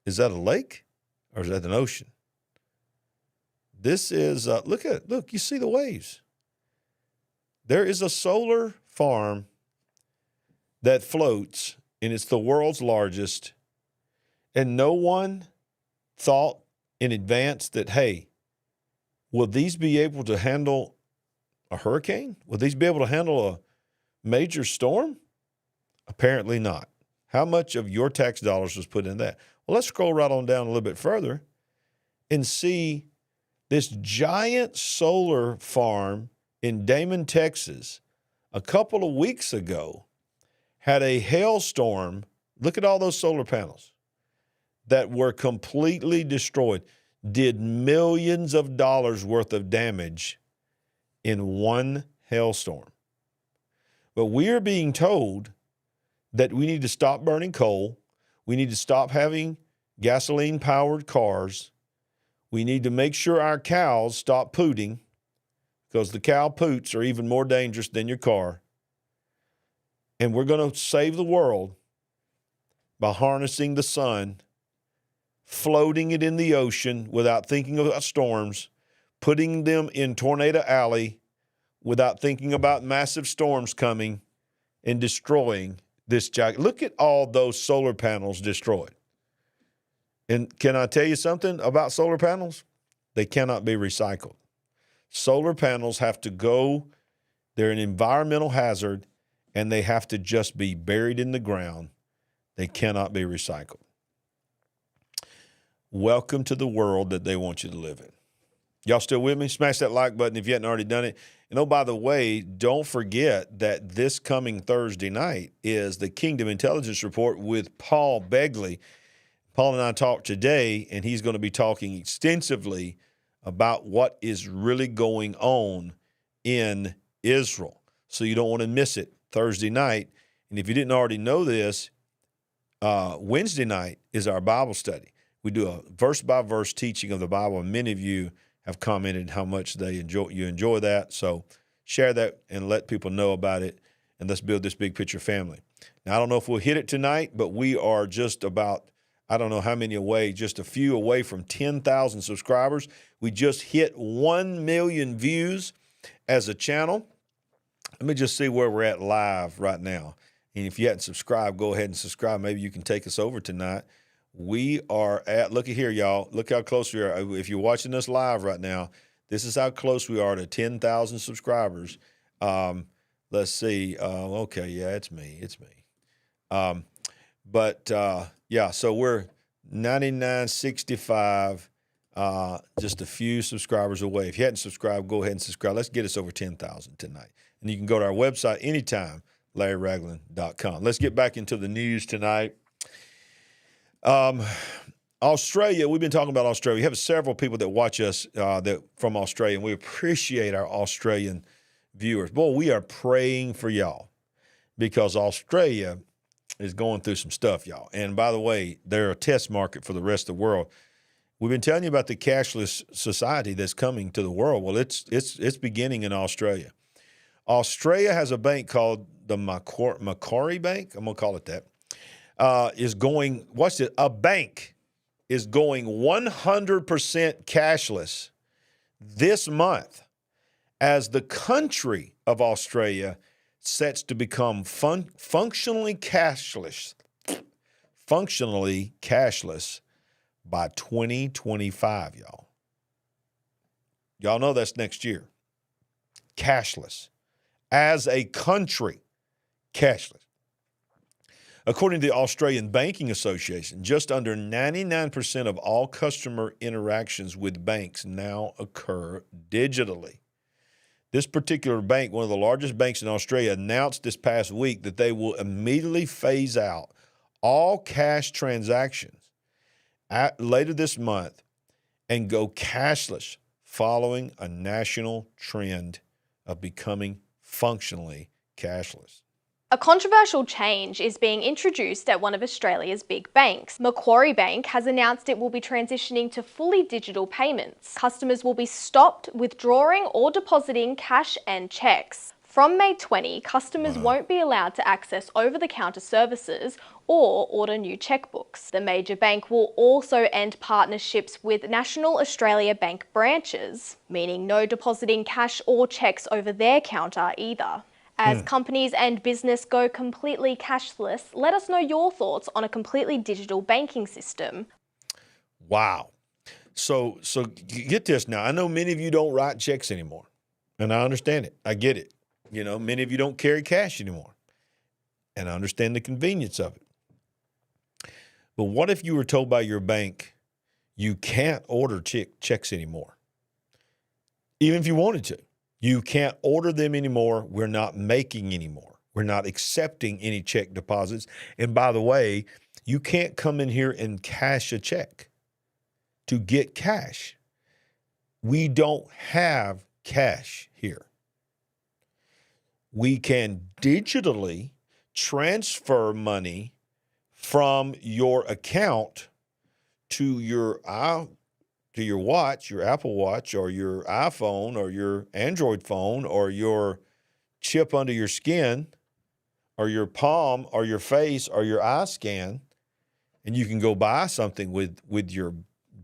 Is that a lake or is that an ocean? This is, look, you see the waves. There is a solar farm that floats, and it's the world's largest, and no one thought in advance that, hey, will these be able to handle a hurricane? Will these be able to handle a major storm? Apparently not. How much of your tax dollars was put in that? Well, let's scroll right on down a little bit further and see this giant solar farm in Damon, Texas, a couple of weeks ago had a hailstorm. Look at all those solar panels that were completely destroyed, did millions of dollars worth of damage in one hailstorm. But we are being told that we need to stop burning coal. We need to stop having gasoline-powered cars. We need to make sure our cows stop pooting, because the cow poots are even more dangerous than your car. And we're going to save the world by harnessing the sun, floating it in the ocean without thinking about storms, putting them in Tornado Alley without thinking about massive storms coming and destroying this giant. Look at all those solar panels destroyed. And can I tell you something about solar panels? They cannot be recycled. Solar panels have to go, they're an environmental hazard, and they have to just be buried in the ground. They cannot be recycled. Welcome to the world that they want you to live in. Y'all still with me? Smash that like button if you hadn't already done it. And oh, by the way, don't forget that this coming Thursday night is the Kingdom Intelligence Report with Paul Begley. Paul and I talked today, and he's going to be talking extensively about what is really going on in Israel. So you don't want to miss it Thursday night. And if you didn't already know this, Wednesday night is our Bible study. We do a verse-by-verse teaching of the Bible, and many of you have commented how much you enjoy that. So share that and let people know about it, and let's build this big picture family. Now, I don't know if we'll hit it tonight, but we are just about, I don't know how many away, just a few away from 10,000 subscribers. We just hit 1 million views as a channel. Let me just see where we're at live right now. And if you hadn't subscribed, go ahead and subscribe. Maybe you can take us over tonight. We are at, look at here, y'all. Look how close we are. If you're watching us live right now, this is how close we are to 10,000 subscribers. Let's see. Okay, yeah, it's me. Yeah, so we're 99.65, just a few subscribers away. If you hadn't subscribed, go ahead and subscribe. Let's get us over 10,000 tonight. And you can go to our website anytime, LarryRagland.com. Let's get back into the news tonight. Australia, we've been talking about Australia. We have several people that watch us from Australia, and we appreciate our Australian viewers. Boy, we are praying for y'all, because Australia is going through some stuff, y'all. And by the way, they're a test market for the rest of the world. We've been telling you about the cashless society that's coming to the world. Well, it's beginning in Australia. Australia has a bank called the Macquarie Bank. I'm going to call it that. Is going, a bank is going 100% cashless this month as the country of Australia sets to become functionally cashless by 2025, y'all. Y'all know that's next year. Cashless. As a country, cashless. According to the Australian Banking Association, just under 99% of all customer interactions with banks now occur digitally. This particular bank, one of the largest banks in Australia, announced this past week that they will immediately phase out all cash transactions later this month and go cashless, following a national trend of becoming functionally cashless. A controversial change is being introduced at one of Australia's big banks. Macquarie Bank has announced it will be transitioning to fully digital payments. Customers will be stopped withdrawing or depositing cash and cheques. From May 20, customers won't be allowed to access over-the-counter services or order new checkbooks. The major bank will also end partnerships with National Australia Bank branches, meaning no depositing cash or cheques over their counter either. As companies and business go completely cashless, let us know your thoughts on a completely digital banking system. Wow. So get this now. I know many of you don't write checks anymore, and I understand it. I get it. You know, many of you don't carry cash anymore, and I understand the convenience of it. But what if you were told by your bank you can't order checks anymore, even if you wanted to? You can't order them anymore. We're not making anymore. We're not accepting any check deposits. And by the way, you can't come in here and cash a check to get cash. We don't have cash here. We can digitally transfer money from your account to your watch, your Apple Watch, or your iPhone, or your Android phone, or your chip under your skin, or your palm, or your face, or your eye scan, and you can go buy something with your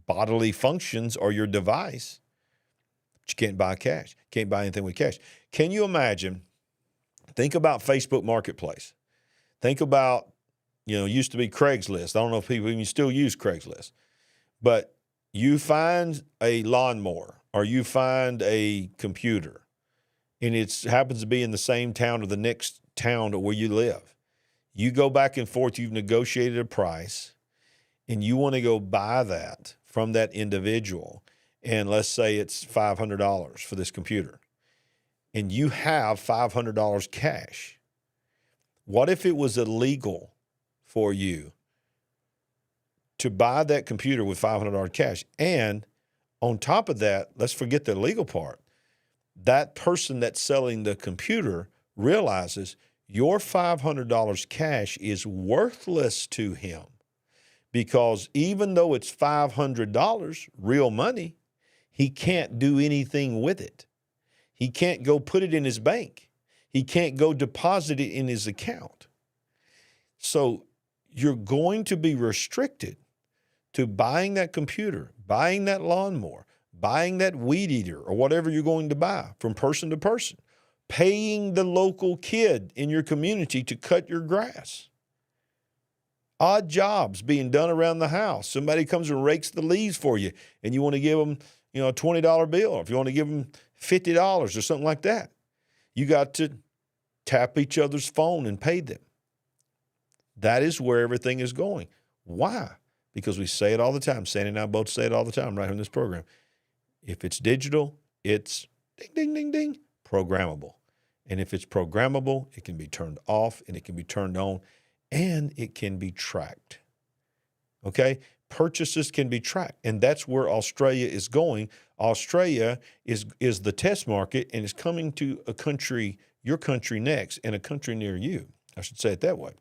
bodily functions or your device. But you can't buy cash. Can't buy anything with cash. Can you imagine? Think about Facebook Marketplace. Think about, used to be Craigslist. I don't know if people even still use Craigslist, but you find a lawnmower or you find a computer, and it happens to be in the same town or the next town to where you live. You go back and forth, you've negotiated a price, and you want to go buy that from that individual, and let's say it's $500 for this computer, and you have $500 cash. What if it was illegal for you to buy that computer with $500 cash? And on top of that, let's forget the legal part. That person that's selling the computer realizes your $500 cash is worthless to him, because even though it's $500 real money, he can't do anything with it. He can't go put it in his bank. He can't go deposit it in his account. So you're going to be restricted to buying that computer, buying that lawnmower, buying that weed eater, or whatever you're going to buy from person to person, paying the local kid in your community to cut your grass, odd jobs being done around the house. Somebody comes and rakes the leaves for you, and you want to give them, a $20 bill, or if you want to give them $50 or something like that, you got to tap each other's phone and pay them. That is where everything is going. Why? Because we say it all the time. Sandy and I both say it all the time right on this program. If it's digital, it's ding, ding, ding, ding, programmable. And if it's programmable, it can be turned off and it can be turned on, and it can be tracked. Okay? Purchases can be tracked. And that's where Australia is going. Australia is the test market, and is coming to a country, your country next, and a country near you. I should say it that way.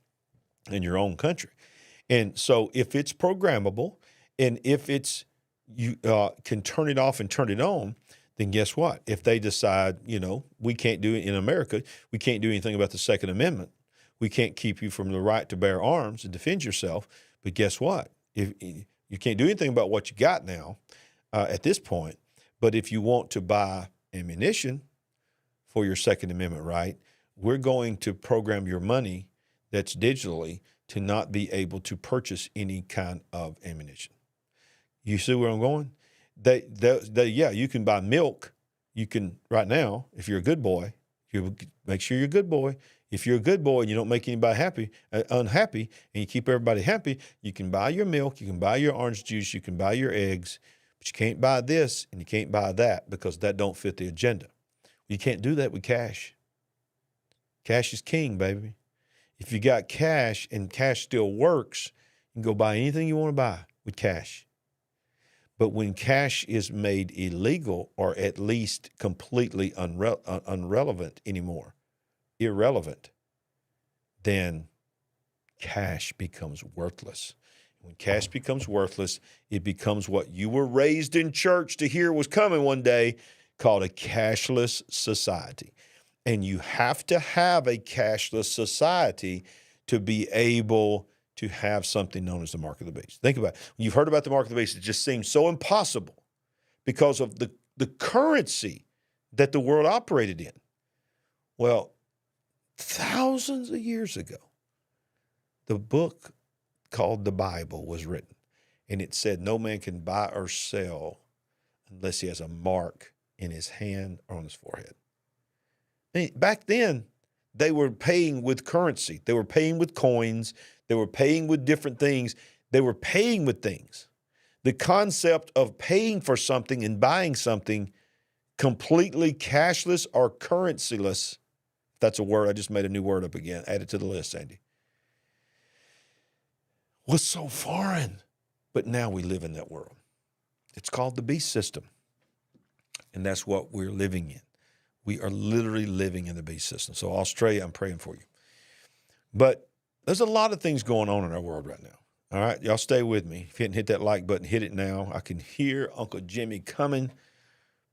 in your own country. And so if it's programmable and if you can turn it off and turn it on, then guess what? If they decide, we can't do it in America, we can't do anything about the Second Amendment. We can't keep you from the right to bear arms and defend yourself. But guess what? If you can't do anything about what you got now at this point. But if you want to buy ammunition for your Second Amendment right, we're going to program your money that's digitally to not be able to purchase any kind of ammunition. You see where I'm going? Yeah, you can buy milk. You can, right now, if you're a good boy, you make sure you're a good boy. If you're a good boy and you don't make anybody unhappy, and you keep everybody happy, you can buy your milk, you can buy your orange juice, you can buy your eggs, but you can't buy this and you can't buy that because that don't fit the agenda. You can't do that with cash. Cash is king, baby. If you got cash and cash still works, you can go buy anything you want to buy with cash. But when cash is made illegal or at least completely irrelevant, then cash becomes worthless. When cash becomes worthless, it becomes what you were raised in church to hear was coming one day, called a cashless society. And you have to have a cashless society to be able to have something known as the mark of the beast. Think about it. When you've heard about the mark of the beast, it just seems so impossible because of the currency that the world operated in. Well, thousands of years ago, the book called the Bible was written, and it said no man can buy or sell unless he has a mark in his hand or on his forehead. Back then, they were paying with currency. They were paying with coins. They were paying with different things. They were paying with things. The concept of paying for something and buying something completely cashless or currencyless, that's a word, I just made a new word up again, add it to the list, Sandy, was so foreign. But now we live in that world. It's called the beast system. And that's what we're living in. We are literally living in the beast system. So Australia, I'm praying for you. But there's a lot of things going on in our world right now. All right, y'all stay with me. If you hadn't hit that like button, hit it now. I can hear Uncle Jimmy coming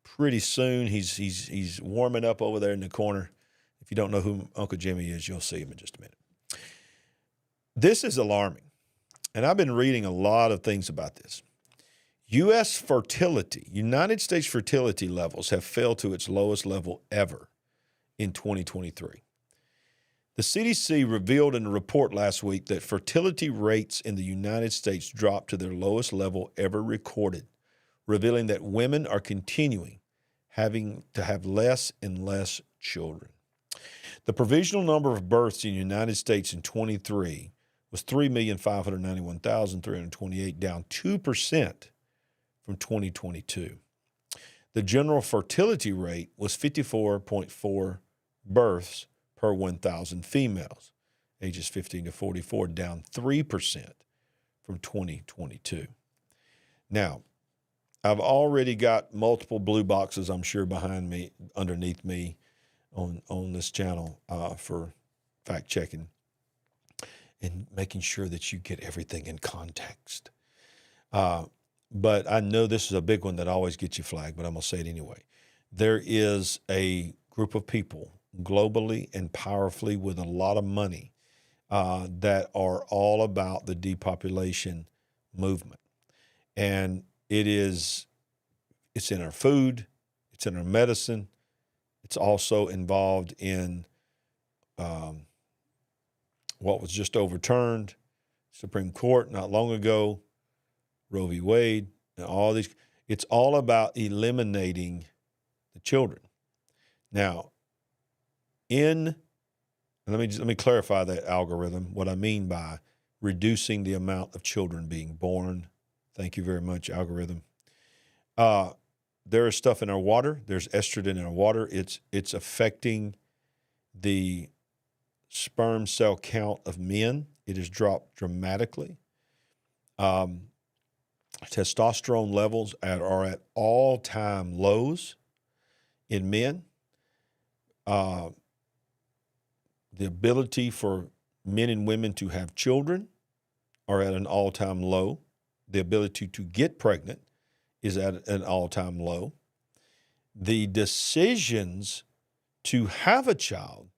pretty soon. He's warming up over there in the corner. If you don't know who Uncle Jimmy is, you'll see him in just a minute. This is alarming, and I've been reading a lot of things about this. United States fertility levels have fell to its lowest level ever in 2023. The CDC revealed in a report last week that fertility rates in the United States dropped to their lowest level ever recorded, revealing that women are continuing having to have less and less children. The provisional number of births in the United States in 23 was 3,591,328, down 2% from 2022. The general fertility rate was 54.4 births per 1,000 females, ages 15 to 44, down 3% from 2022. Now, I've already got multiple blue boxes, I'm sure, underneath me on this channel for fact checking and making sure that you get everything in context. But I know this is a big one that always gets you flagged, but I'm going to say it anyway. There is a group of people globally and powerfully with a lot of money that are all about the depopulation movement. And it's in our food, it's in our medicine, it's also involved in what was just overturned, Supreme Court not long ago, Roe v. Wade, and all these. It's all about eliminating the children. Now, let me clarify that algorithm, what I mean by reducing the amount of children being born. Thank you very much, algorithm. There is stuff in our water. There's estrogen in our water. It's affecting the sperm cell count of men. It has dropped dramatically. Testosterone levels are at all-time lows in men. The ability for men and women to have children are at an all-time low. The ability to get pregnant is at an all-time low. The decisions to have a child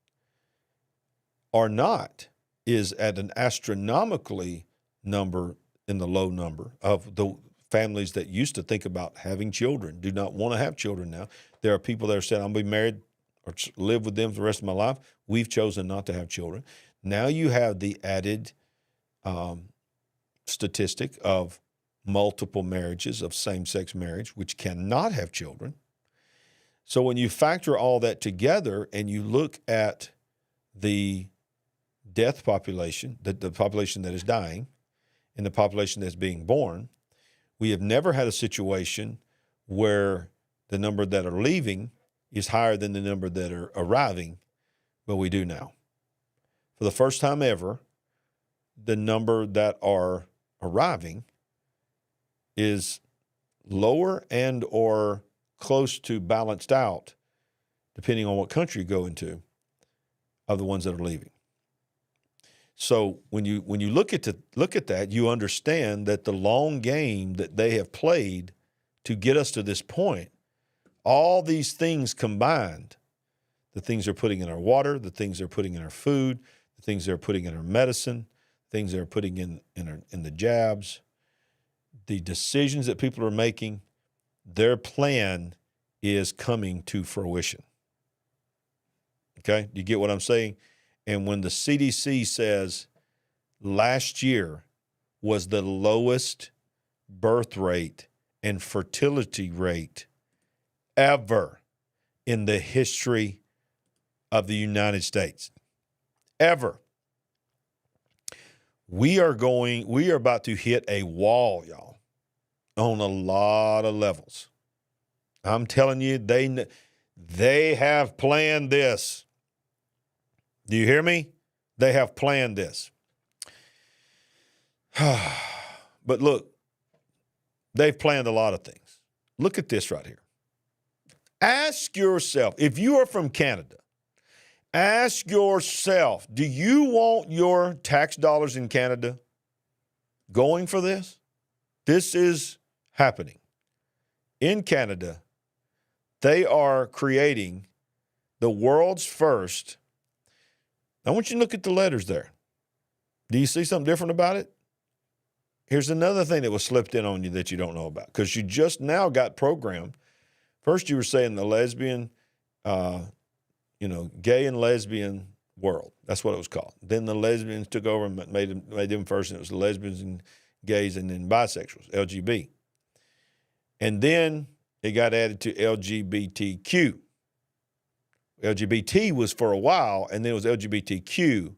is at an astronomically number in the low number of the families that used to think about having children, do not want to have children now. There are people that are saying, I'm going to be married or live with them for the rest of my life. We've chosen not to have children. Now you have the added statistic of multiple marriages, of same-sex marriage, which cannot have children. So when you factor all that together and you look at the death population, the population that is dying, and the population that's being born, we have never had a situation where the number that are leaving is higher than the number that are arriving, but we do now. For the first time ever, the number that are arriving is lower and or close to balanced out, depending on what country you go into, of the ones that are leaving. So when you look at that, you understand that the long game that they have played to get us to this point, all these things combined, the things they're putting in our water, the things they're putting in our food, the things they're putting in our medicine, things they're putting in the jabs, the decisions that people are making, their plan is coming to fruition. Okay? Do you get what I'm saying? And when the CDC says last year was the lowest birth rate and fertility rate ever in the history of the United States, ever, we are about to hit a wall, y'all, on a lot of levels. I'm telling you, they have planned this. Do you hear me? They have planned this. But look, they've planned a lot of things. Look at this right here. Ask yourself, if you are from Canada, ask yourself, do you want your tax dollars in Canada going for this? This is happening. In Canada, they are creating the world's first. I want you to look at the letters there. Do you see something different about it? Here's another thing that was slipped in on you that you don't know about, because you just now got programmed. First, you were saying the lesbian, gay and lesbian world. That's what it was called. Then the lesbians took over and made them first, and it was the lesbians and gays and then bisexuals, LGB. And then it got added to LGBTQ. LGBT was for a while, and then it was LGBTQ.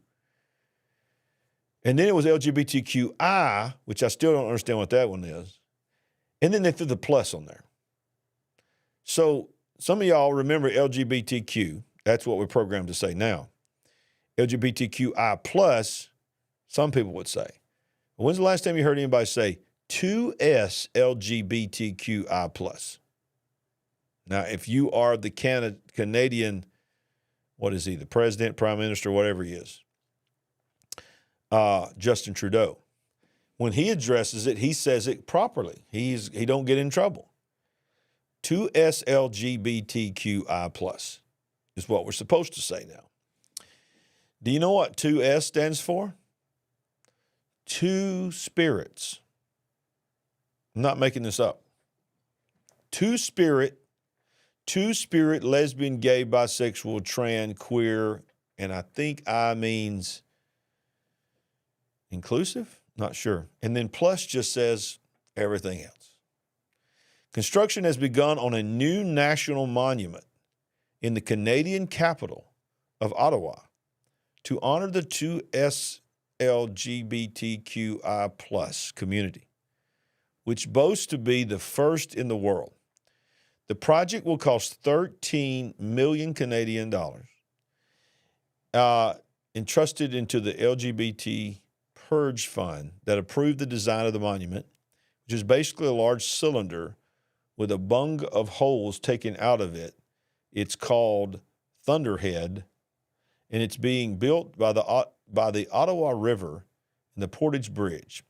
And then it was LGBTQI, which I still don't understand what that one is. And then they threw the plus on there. So some of y'all remember LGBTQ. That's what we're programmed to say now. LGBTQI plus, some people would say. When's the last time you heard anybody say 2S LGBTQI plus? Now, if you are the Canadian, what is he, the president, prime minister, whatever he is, Justin Trudeau, when he addresses it, he says it properly. He don't get in trouble. 2S LGBTQI plus is what we're supposed to say now. Do you know what 2S stands for? Two spirits. I'm not making this up. Two spirit, lesbian, gay, bisexual, trans, queer, and I think I means inclusive? Not sure. And then plus just says everything else. Construction has begun on a new national monument in the Canadian capital of Ottawa to honor the 2S LGBTQI plus community, which boasts to be the first in the world. The project will cost 13 million Canadian dollars, entrusted into the LGBT Purge Fund that approved the design of the monument, which is basically a large cylinder with a bung of holes taken out of it. It's called Thunderhead, and it's being built by the by the Ottawa River and the Portage Bridge.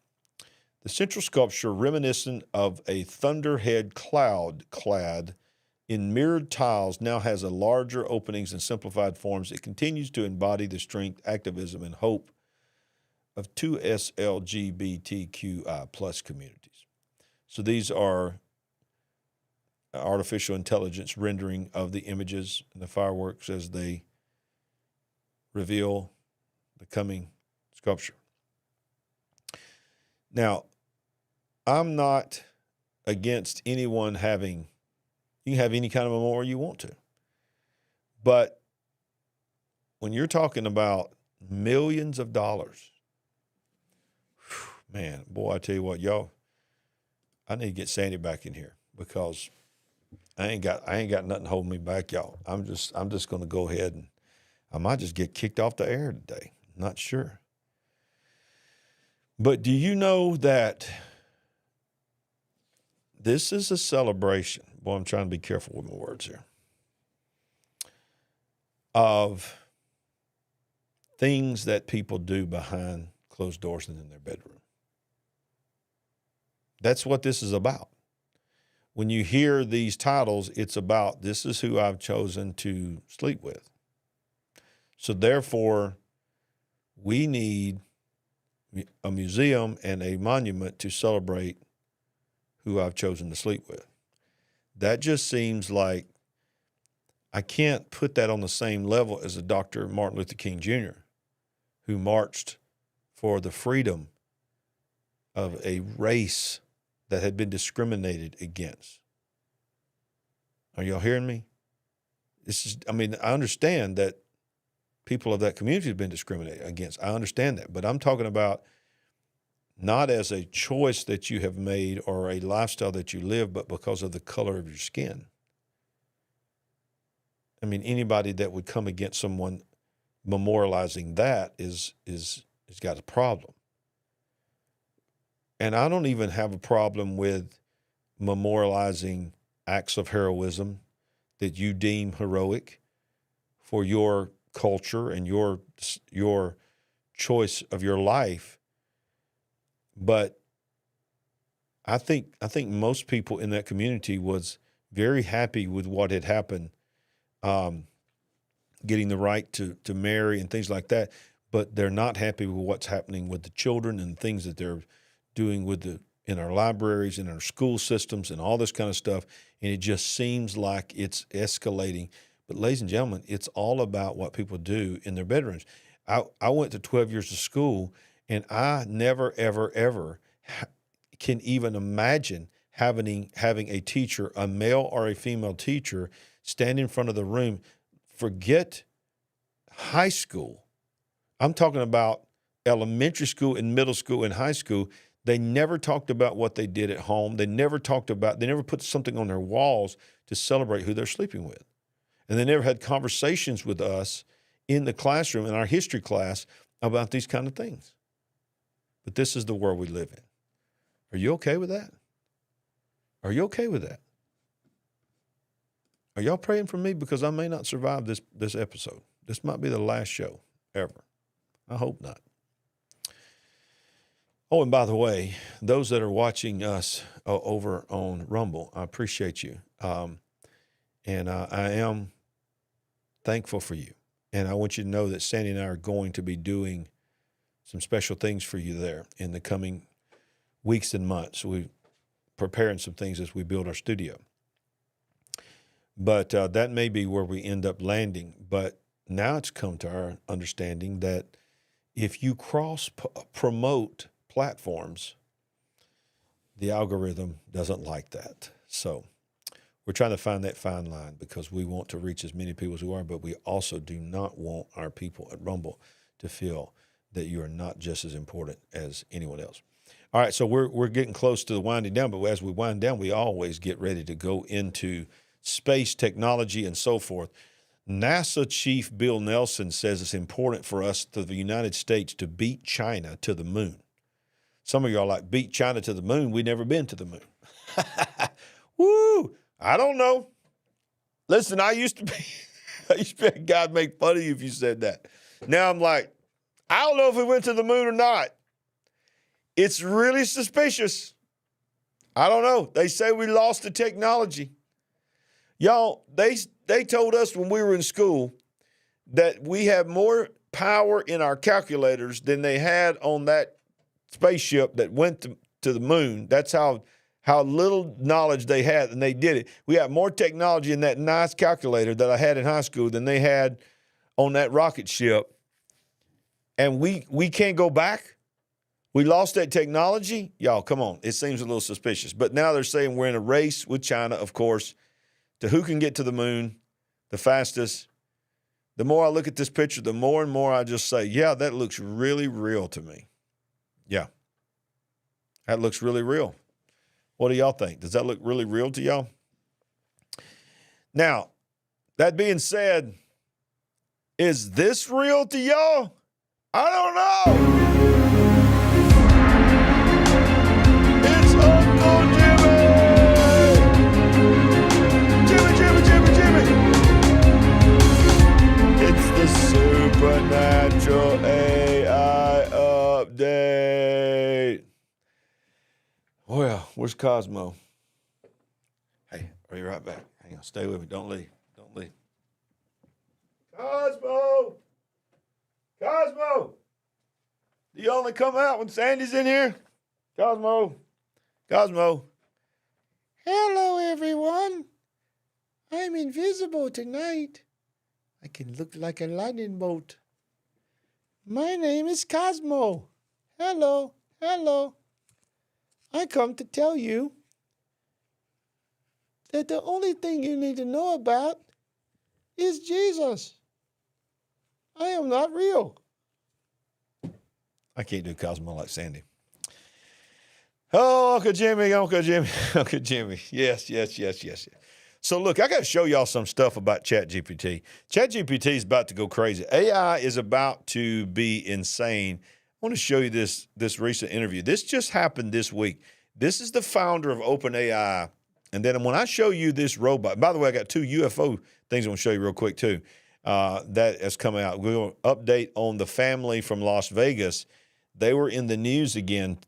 The central sculpture, reminiscent of a thunderhead cloud clad in mirrored tiles, now has a larger openings and simplified forms. It continues to embody the strength, activism, and hope of two SLGBTQI plus communities. So these are artificial intelligence rendering of the images and the fireworks as they reveal the coming sculpture. Now, I'm not against anyone having, you can have any kind of memorial you want to. But when you're talking about millions of dollars, man, boy, I tell you what, y'all, I need to get Sandy back in here because I ain't got nothing holding me back, y'all. I'm just going to go ahead and I might just get kicked off the air today. Not sure. But do you know that this is a celebration? Boy, I'm trying to be careful with my words here. Of things that people do behind closed doors and in their bedroom. That's what this is about. When you hear these titles, it's about this is who I've chosen to sleep with. So therefore, we need a museum and a monument to celebrate who I've chosen to sleep with. That just seems like I can't put that on the same level as a Dr. Martin Luther King Jr., who marched for the freedom of a race that had been discriminated against. Are y'all hearing me? I understand that people of that community have been discriminated against. I understand that. But I'm talking about not as a choice that you have made or a lifestyle that you live, but because of the color of your skin. I mean, anybody that would come against someone memorializing that is got a problem. And I don't even have a problem with memorializing acts of heroism that you deem heroic for your culture and your choice of your life. But I think most people in that community was very happy with what had happened, getting the right to marry and things like that. But they're not happy with what's happening with the children and things that they're doing in our libraries, in our school systems, and all this kind of stuff. And it just seems like it's escalating. But ladies and gentlemen, it's all about what people do in their bedrooms. I went to 12 years of school, and I never, ever, ever can even imagine having a teacher, a male or a female teacher, stand in front of the room. Forget high school. I'm talking about elementary school and middle school and high school. They never talked about what they did at home. They never put something on their walls to celebrate who they're sleeping with. And they never had conversations with us in the classroom, in our history class, about these kind of things. But this is the world we live in. Are you okay with that? Are you okay with that? Are y'all praying for me? Because I may not survive this episode. This might be the last show ever. I hope not. Oh, and by the way, those that are watching us over on Rumble, I appreciate you. And I am thankful for you. And I want you to know that Sandy and I are going to be doing some special things for you there in the coming weeks and months. We're preparing some things as we build our studio. But that may be where we end up landing. But now it's come to our understanding that if you cross-promote platforms, the algorithm doesn't like that. So we're trying to find that fine line because we want to reach as many people as we are, but we also do not want our people at Rumble to feel that you are not just as important as anyone else. All right, so we're getting close to the winding down, but as we wind down, we always get ready to go into space technology and so forth. NASA Chief Bill Nelson says it's important for us, to the United States, to beat China to the moon. Some of y'all like, beat China to the moon. We've never been to the moon. Woo! I don't know. Listen, I used to be a guy to make fun of you if you said that. Now I'm like, I don't know if we went to the moon or not. It's really suspicious. I don't know. They say we lost the technology. Y'all, they told us when we were in school that we have more power in our calculators than they had on that spaceship that went to the moon. That's how little knowledge they had, and they did it. We have more technology in that nice calculator that I had in high school than they had on that rocket ship. And we can't go back. We lost that technology. Y'all, come on. It seems a little suspicious. But now they're saying we're in a race with China, of course, to who can get to the moon the fastest. The more I look at this picture, the more and more I just say, yeah, that looks really real to me. Yeah. That looks really real. What do y'all think? Does that look really real to y'all? Now, that being said, is this real to y'all? I don't know. It's Uncle Jimmy! Jimmy! It's the Supernatural AI update. Well, where's Cosmo? Hey, I'll be right back. Hang on, stay with me. Don't leave. Don't leave. Cosmo! Cosmo! Do you only come out when Sandy's in here? Cosmo! Cosmo! Hello, everyone. I'm invisible tonight. I can look like a lightning bolt. My name is Cosmo. Hello, hello. I come to tell you that the only thing you need to know about is Jesus. I am not real. I can't do Cosmo like Sandy. Oh, Uncle Jimmy. Uncle Jimmy. Yes. So look, I got to show y'all some stuff about ChatGPT. ChatGPT is about to go crazy. AI is about to be insane. I want to show you this recent interview. This just happened this week. This is the founder of OpenAI. And then when I show you this robot, by the way, I got 2 UFO things I want to show you real quick too. That has come out. We're going to update on the family from Las Vegas. They were in the news again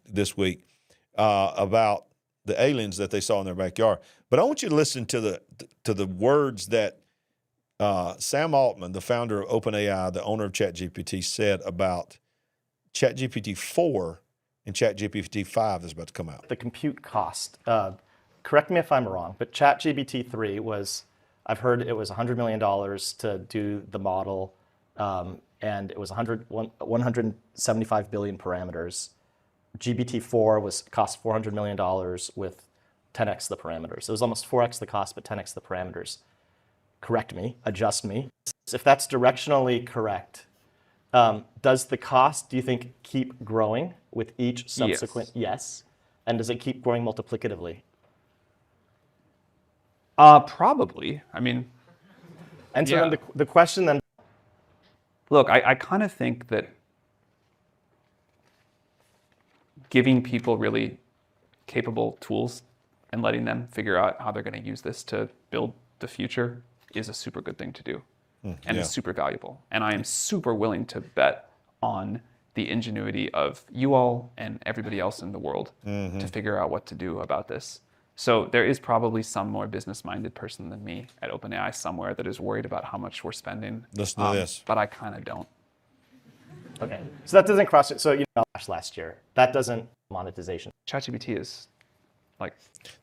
this week about the aliens that they saw in their backyard. But I want you to listen to the words that Sam Altman, the founder of OpenAI, the owner of ChatGPT, said about ChatGPT 4 and ChatGPT 5 that's about to come out. The compute cost, correct me if I'm wrong, but ChatGPT 3 was, I've heard it was $100 million to do the model, and it was 175 billion parameters. GPT-4 cost $400 million with 10x the parameters. It was almost 4x the cost, but 10x the parameters. Correct me, adjust me. If that's directionally correct, does the cost, do you think, keep growing with each subsequent? Yes. And does it keep growing multiplicatively? Probably. I mean, and so yeah. then the question then. Look, I kind of think that giving people really capable tools and letting them figure out how they're going to use this to build the future is a super good thing to do. And it's super valuable. And I am super willing to bet on the ingenuity of you all and everybody else in the world to figure out what to do about this. So there is probably some more business-minded person than me at OpenAI somewhere that is worried about how much we're spending. Listen to this. But I kind of don't. Okay, so that doesn't cross it. So last year, that doesn't monetization. ChatGPT is like,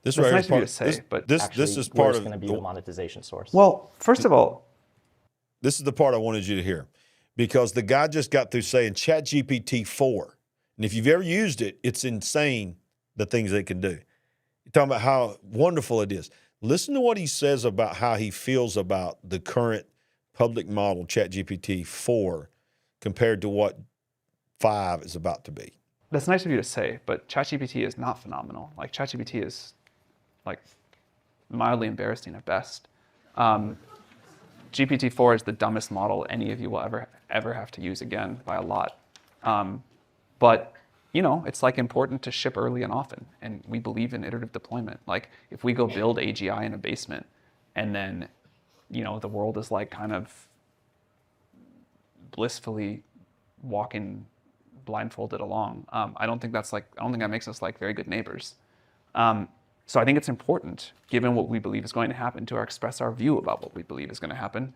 this that's right nice of you to say, but this is part of going to be the monetization source. Well, first of all, this is the part I wanted you to hear, because the guy just got through saying ChatGPT 4, and if you've ever used it, it's insane the things they can do. You're talking about how wonderful it is. Listen to what he says about how he feels about the current public model ChatGPT 4 compared to what 5 is about to be. that's nice of you to say, but ChatGPT is not phenomenal. Like, ChatGPT is like mildly embarrassing at best. GPT-4 is the dumbest model any of you will ever have to use again by a lot. But you know, it's like important to ship early and often, and we believe in iterative deployment. Like, if we go build AGI in a basement, and then, you know, the world is like kind of blissfully walking blindfolded along. I don't think that makes us like very good neighbors. So I think it's important, given what we believe is going to happen, to express our view about what we believe is going to happen.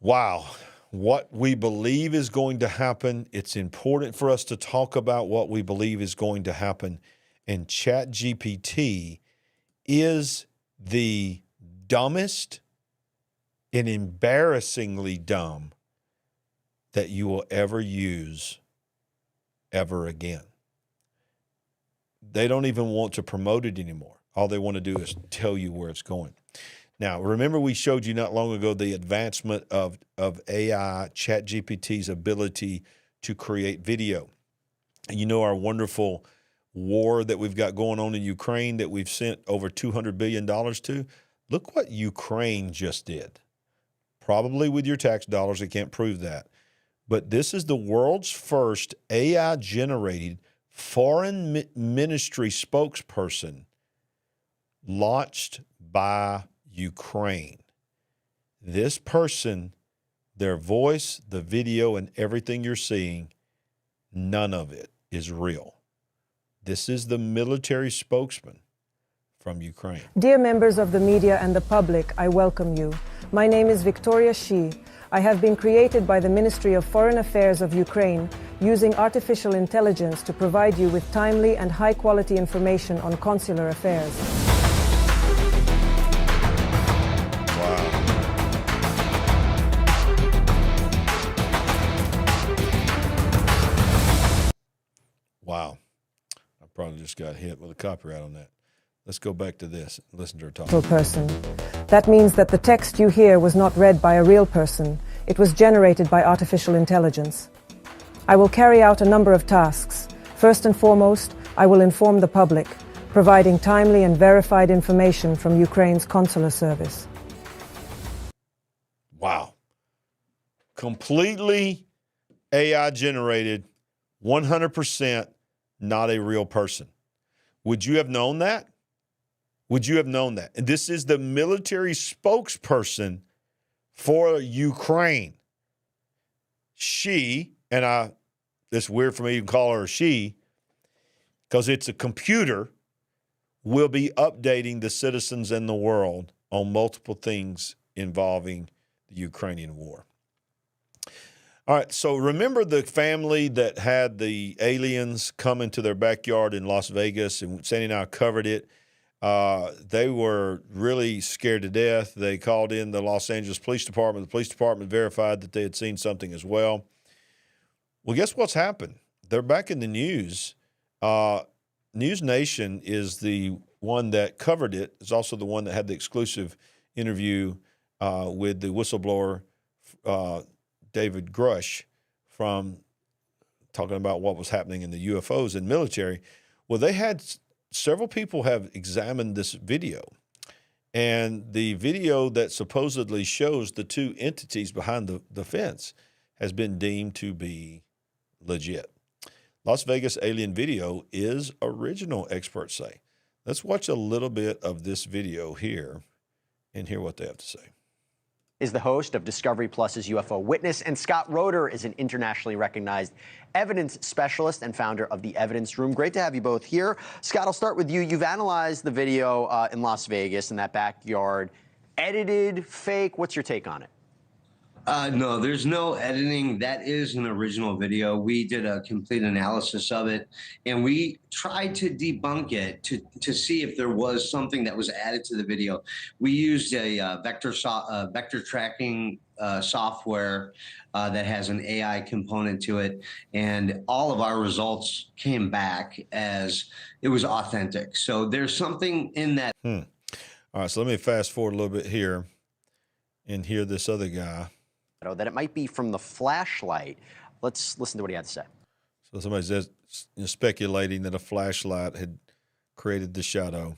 Wow. What we believe is going to happen. It's important for us to talk about what we believe is going to happen. And ChatGPT is the dumbest and embarrassingly dumb that you will ever use ever again. They don't even want to promote it anymore. All they want to do is tell you where it's going. Now, remember we showed you not long ago the advancement of AI, ChatGPT's ability to create video. And you know our wonderful war that we've got going on in Ukraine that we've sent over $200 billion to? Look what Ukraine just did. Probably with your tax dollars, I can't prove that. But this is the world's first AI-generated foreign ministry spokesperson launched by Ukraine. This person, their voice, the video, and everything you're seeing, none of it is real. This is the military spokesman from Ukraine. Dear members of the media and the public, I welcome you. My name is Victoria Shi. I have been created by the Ministry of Foreign Affairs of Ukraine using artificial intelligence to provide you with timely and high-quality information on consular affairs. Wow. I probably just got hit with a copyright on that. Let's go back to this. Listen to her talk. Person. That means that the text you hear was not read by a real person. It was generated by artificial intelligence. I will carry out a number of tasks. First and foremost, I will inform the public, providing timely and verified information from Ukraine's consular service. Wow. Completely AI generated, 100% not a real person. Would you have known that? Would you have known that? And this is the military spokesperson for Ukraine. She, and it's weird for me to call her she, because it's a computer, will be updating the citizens in the world on multiple things involving the Ukrainian war. All right, so remember the family that had the aliens come into their backyard in Las Vegas, and Sandy and I covered it. They were really scared to death. They called in the Los Angeles Police Department. The police department verified that they had seen something as well. Well, guess what's happened? They're back in the news. News Nation is the one that covered it. It's also the one that had the exclusive interview with the whistleblower, David Grush, from talking about what was happening in the UFOs and military. Well, they had several people have examined this video, and the video that supposedly shows the two entities behind the fence has been deemed to be legit. Las Vegas alien video is original, experts say. Let's watch a little bit of this video here and hear what they have to say. Is the host of Discovery Plus's UFO Witness, and Scott Roeder is an internationally recognized evidence specialist and founder of the Evidence Room. Great to have you both here. Scott, I'll start with you. You've analyzed the video in Las Vegas in that backyard. Edited, fake, what's your take on it? No, there's no editing. That is an original video. We did a complete analysis of it, and we tried to debunk it to see if there was something that was added to the video. We used a vector tracking software that has an AI component to it, and all of our results came back as it was authentic. So there's something in that. All right, so let me fast forward a little bit here and hear this other guy. That it might be from the flashlight. Let's listen to what he had to say. So somebody's speculating that a flashlight had created the shadow.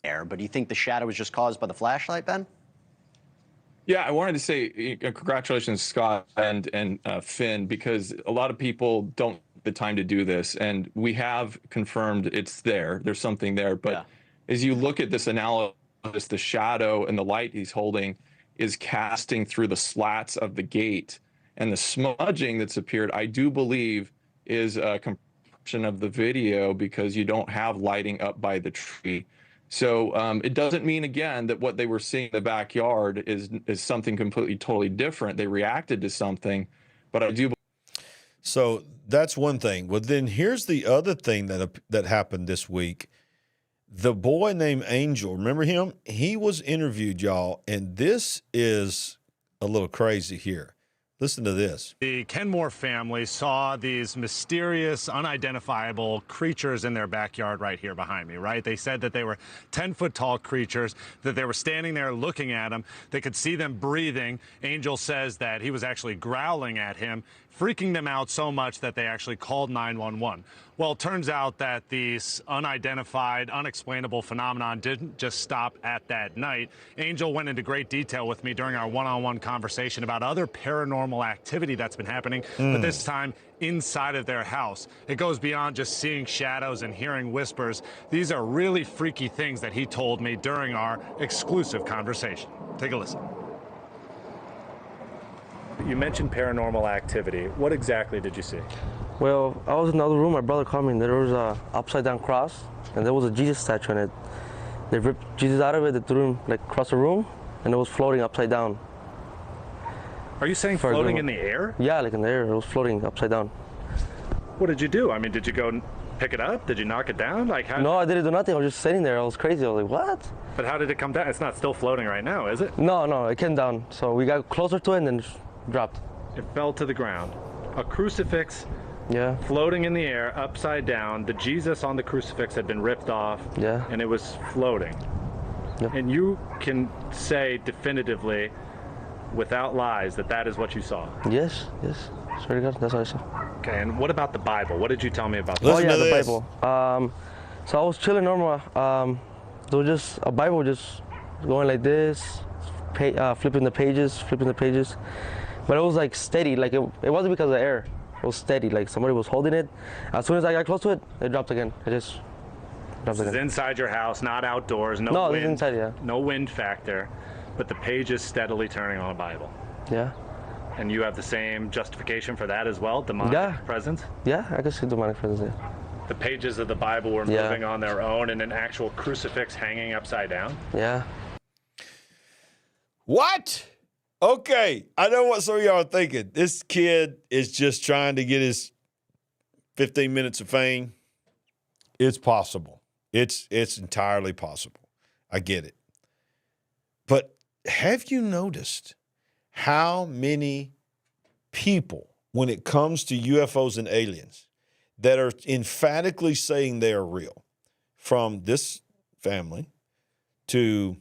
But do you think the shadow was just caused by the flashlight, Ben? Yeah, I wanted to say congratulations, Scott and Finn, because a lot of people don't have the time to do this, and we have confirmed it's there. There's something there, but as you look at this analysis, the shadow and the light he's holding is casting through the slats of the gate, And the smudging that's appeared, I do believe, is a compression of the video because you don't have lighting up by the tree. So it doesn't mean, again, that what they were seeing in the backyard is something completely, totally different. They reacted to something, but I do. So that's one thing. Well, then here's the other thing that happened this week. The boy named Angel, remember him? He was interviewed, y'all, and this is a little crazy here. Listen to this. The Kenmore family saw these mysterious, unidentifiable creatures in their backyard right here behind me, right? They said that they were 10-foot tall creatures, that they were standing there looking at them. They could see them breathing. Angel says that he was actually growling at him, freaking them out so much that they actually called 911. Well, it turns out that these unidentified, unexplainable phenomenon didn't just stop at that night. Angel went into great detail with me during our one-on-one conversation about other paranormal activity that's been happening, but this time inside of their house. It goes beyond just seeing shadows and hearing whispers. These are really freaky things that he told me during our exclusive conversation. Take a listen. You mentioned paranormal activity. What exactly did you see? Well, I was in another room. My brother called me, and there was a upside-down cross, and there was a Jesus statue on it. They ripped Jesus out of it. They threw him like across the room, and it was floating upside down. Are you saying floating in the air? Yeah, like in the air. It was floating upside down. What did you do? I mean, did you go pick it up? Did you knock it down? Like how? No, I didn't do nothing. I was just sitting there. I was crazy. I was like, what? But how did it come down? It's not still floating right now, is it? No, it came down. So we got closer to it and then just dropped. It fell to the ground. A crucifix. Yeah. Floating in the air, upside down. The Jesus on the crucifix had been ripped off. Yeah. And it was floating. Yep. And you can say definitively, without lies, that that is what you saw. Yes. Swear to God, that's what I saw. Okay, and what about the Bible? What did you tell me about the Listen oh yeah, to the this. Bible. So I was chilling normal. There was just a Bible just going like this, flipping the pages. But it was like steady. Like it wasn't because of the air. It was steady. Like somebody was holding it. As soon as I got close to it, it dropped again. It just dropped This is again. inside your house, not outdoors. No No, wind. it's inside. Yeah. No wind factor, but the page is steadily turning on a Bible. Yeah. And you have the same justification for that as well, demonic Yeah. presence? Yeah, I can see demonic presence. Yeah. The pages of the Bible were Yeah. moving on their own and an actual crucifix hanging upside down? Yeah. What? Okay, I know what some of y'all are thinking. This kid is just trying to get his 15 minutes of fame. It's possible. It's entirely possible. I get it. But have you noticed how many people, when it comes to UFOs and aliens, that are emphatically saying they are real, from this family to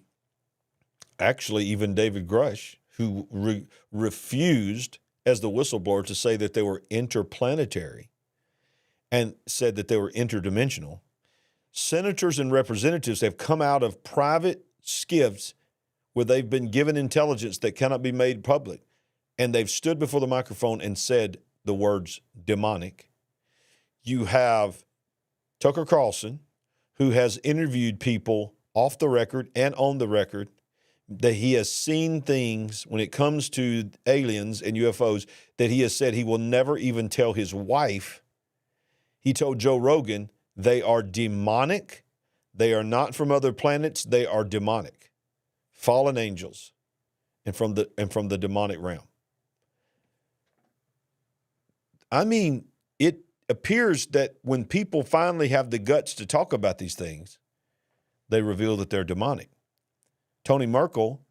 actually even David Grush, who refused as the whistleblower to say that they were interplanetary and said that they were interdimensional. Senators and representatives have come out of private skiffs where they've been given intelligence that cannot be made public, and they've stood before the microphone and said the words demonic. You have Tucker Carlson, who has interviewed people off the record and on the record that he has seen things when it comes to aliens and UFOs that he has said he will never even tell his wife. He told Joe Rogan they are demonic. They are not from other planets. They are demonic, fallen angels, and from the demonic realm. I mean, it appears that when people finally have the guts to talk about these things, they reveal that they're demonic. Tony Merkel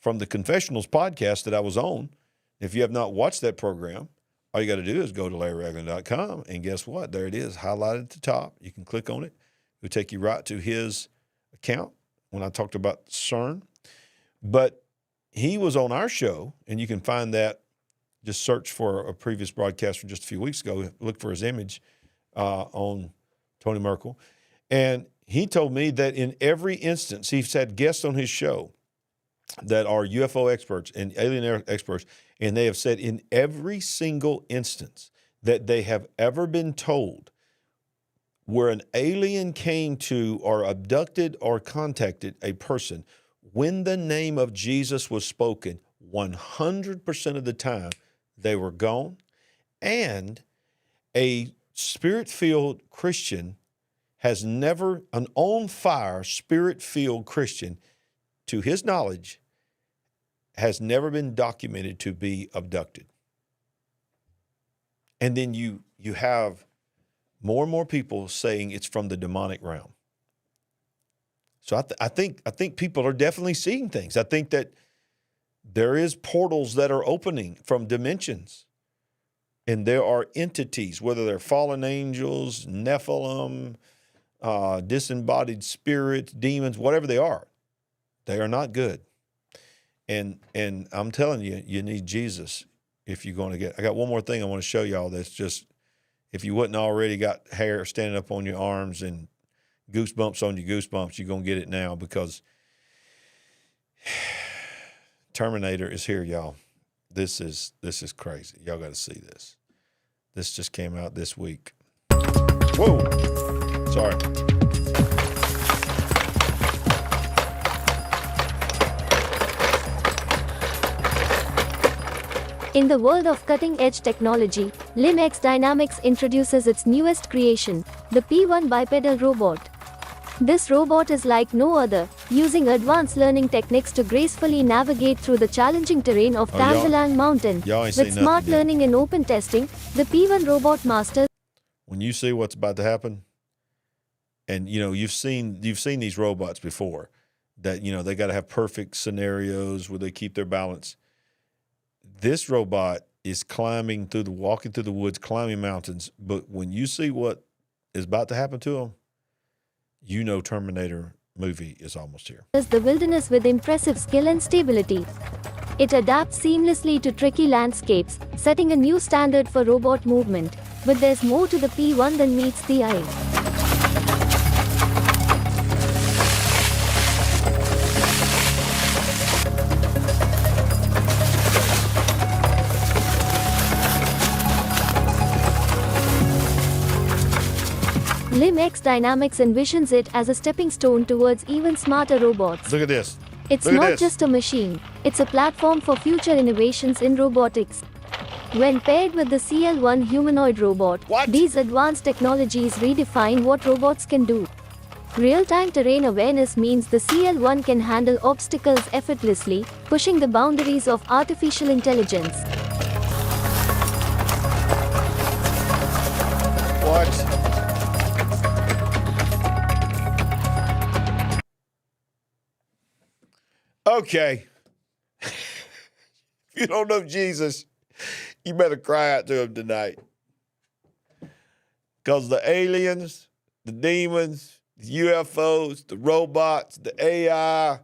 from the Confessionals podcast that I was on, if you have not watched that program, all you got to do is go to LarryRagland.com, and guess what? There it is, highlighted at the top. You can click on it. It'll take you right to his account when I talked about CERN. But he was on our show, and you can find that. Just search for a previous broadcast from just a few weeks ago. Look for his image on Tony Merkel. And he told me that in every instance, he's had guests on his show that are UFO experts and alien experts, and they have said in every single instance that they have ever been told where an alien came to or abducted or contacted a person, when the name of Jesus was spoken, 100% of the time, they were gone. And a spirit-filled Christian has never, an on-fire, spirit-filled Christian, to his knowledge, has never been documented to be abducted. And then you have more and more people saying it's from the demonic realm. So I think people are definitely seeing things. I think that there is portals that are opening from dimensions. And there are entities, whether they're fallen angels, Nephilim, disembodied spirits, demons, whatever they are not good. And I'm telling you, you need Jesus if you're going to get. I got one more thing I want to show y'all that's just, if you wouldn't already got hair standing up on your arms and goosebumps on your goosebumps, you're going to get it now, because Terminator is here, y'all. This is crazy. Y'all got to see this. This just came out this week. Whoa. Sorry. In the world of cutting-edge technology, LimX Dynamics introduces its newest creation, the P1 bipedal robot. This robot is like no other, using advanced learning techniques to gracefully navigate through the challenging terrain of Tambalang Mountain. With smart learning and open testing, the P1 robot masters. When you see what's about to happen, and you've seen these robots before, that they got to have perfect scenarios where they keep their balance. This robot is walking through the woods, climbing mountains. But when you see what is about to happen to them, Terminator movie is almost here. The wilderness with impressive skill and stability. It adapts seamlessly to tricky landscapes, setting a new standard for robot movement. But there's more to the P1 than meets the eye. LimX Dynamics envisions it as a stepping stone towards even smarter robots. Look at this. It's not just a machine, it's a platform for future innovations in robotics. When paired with the CL1 humanoid robot, these advanced technologies redefine what robots can do. Real-time terrain awareness means the CL1 can handle obstacles effortlessly, pushing the boundaries of artificial intelligence. What? Okay. If you don't know Jesus, you better cry out to him tonight. Because the aliens, the demons, the UFOs, the robots, the AI,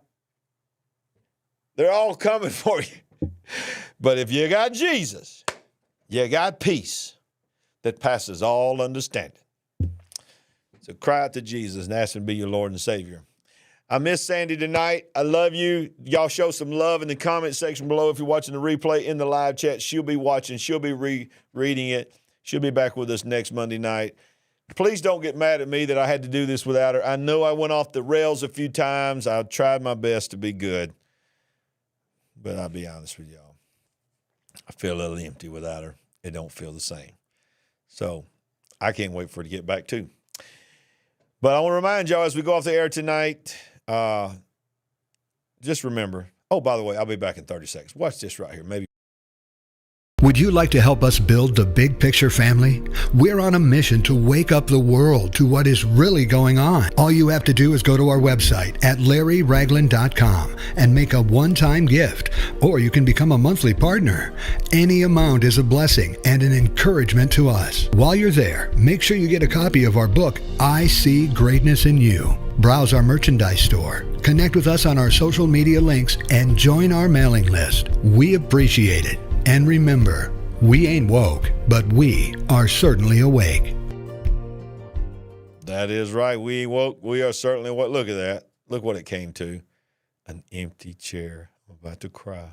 they're all coming for you. But if you got Jesus, you got peace that passes all understanding. So cry out to Jesus and ask him to be your Lord and Savior. I miss Sandy tonight. I love you. Y'all show some love in the comment section below. If you're watching the replay in the live chat, she'll be watching. She'll be reading it. She'll be back with us next Monday night. Please don't get mad at me that I had to do this without her. I know I went off the rails a few times. I tried my best to be good. But I'll be honest with y'all. I feel a little empty without her. It don't feel the same. So I can't wait for her to get back too. But I want to remind y'all as we go off the air tonight, just remember, by the way, I'll be back in 30 seconds. Watch this right here. Maybe. Would you like to help us build the big picture family? We're on a mission to wake up the world to what is really going on. All you have to do is go to our website at LarryRagland.com and make a one-time gift, or you can become a monthly partner. Any amount is a blessing and an encouragement to us. While you're there, make sure you get a copy of our book, I See Greatness in You. Browse our merchandise store, connect with us on our social media links, and join our mailing list. We appreciate it. And remember, we ain't woke, but we are certainly awake. That is right. We ain't woke. We are certainly awake. Look at that. Look what it came to. An empty chair. I'm about to cry.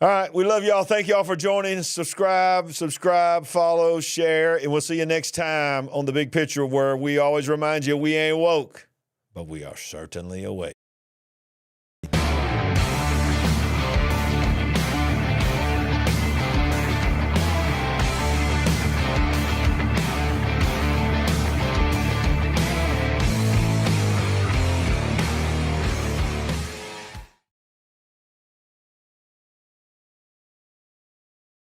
All right. We love y'all. Thank y'all for joining. Subscribe, follow, share, and we'll see you next time on The Big Picture, where we always remind you we ain't woke, but we are certainly awake.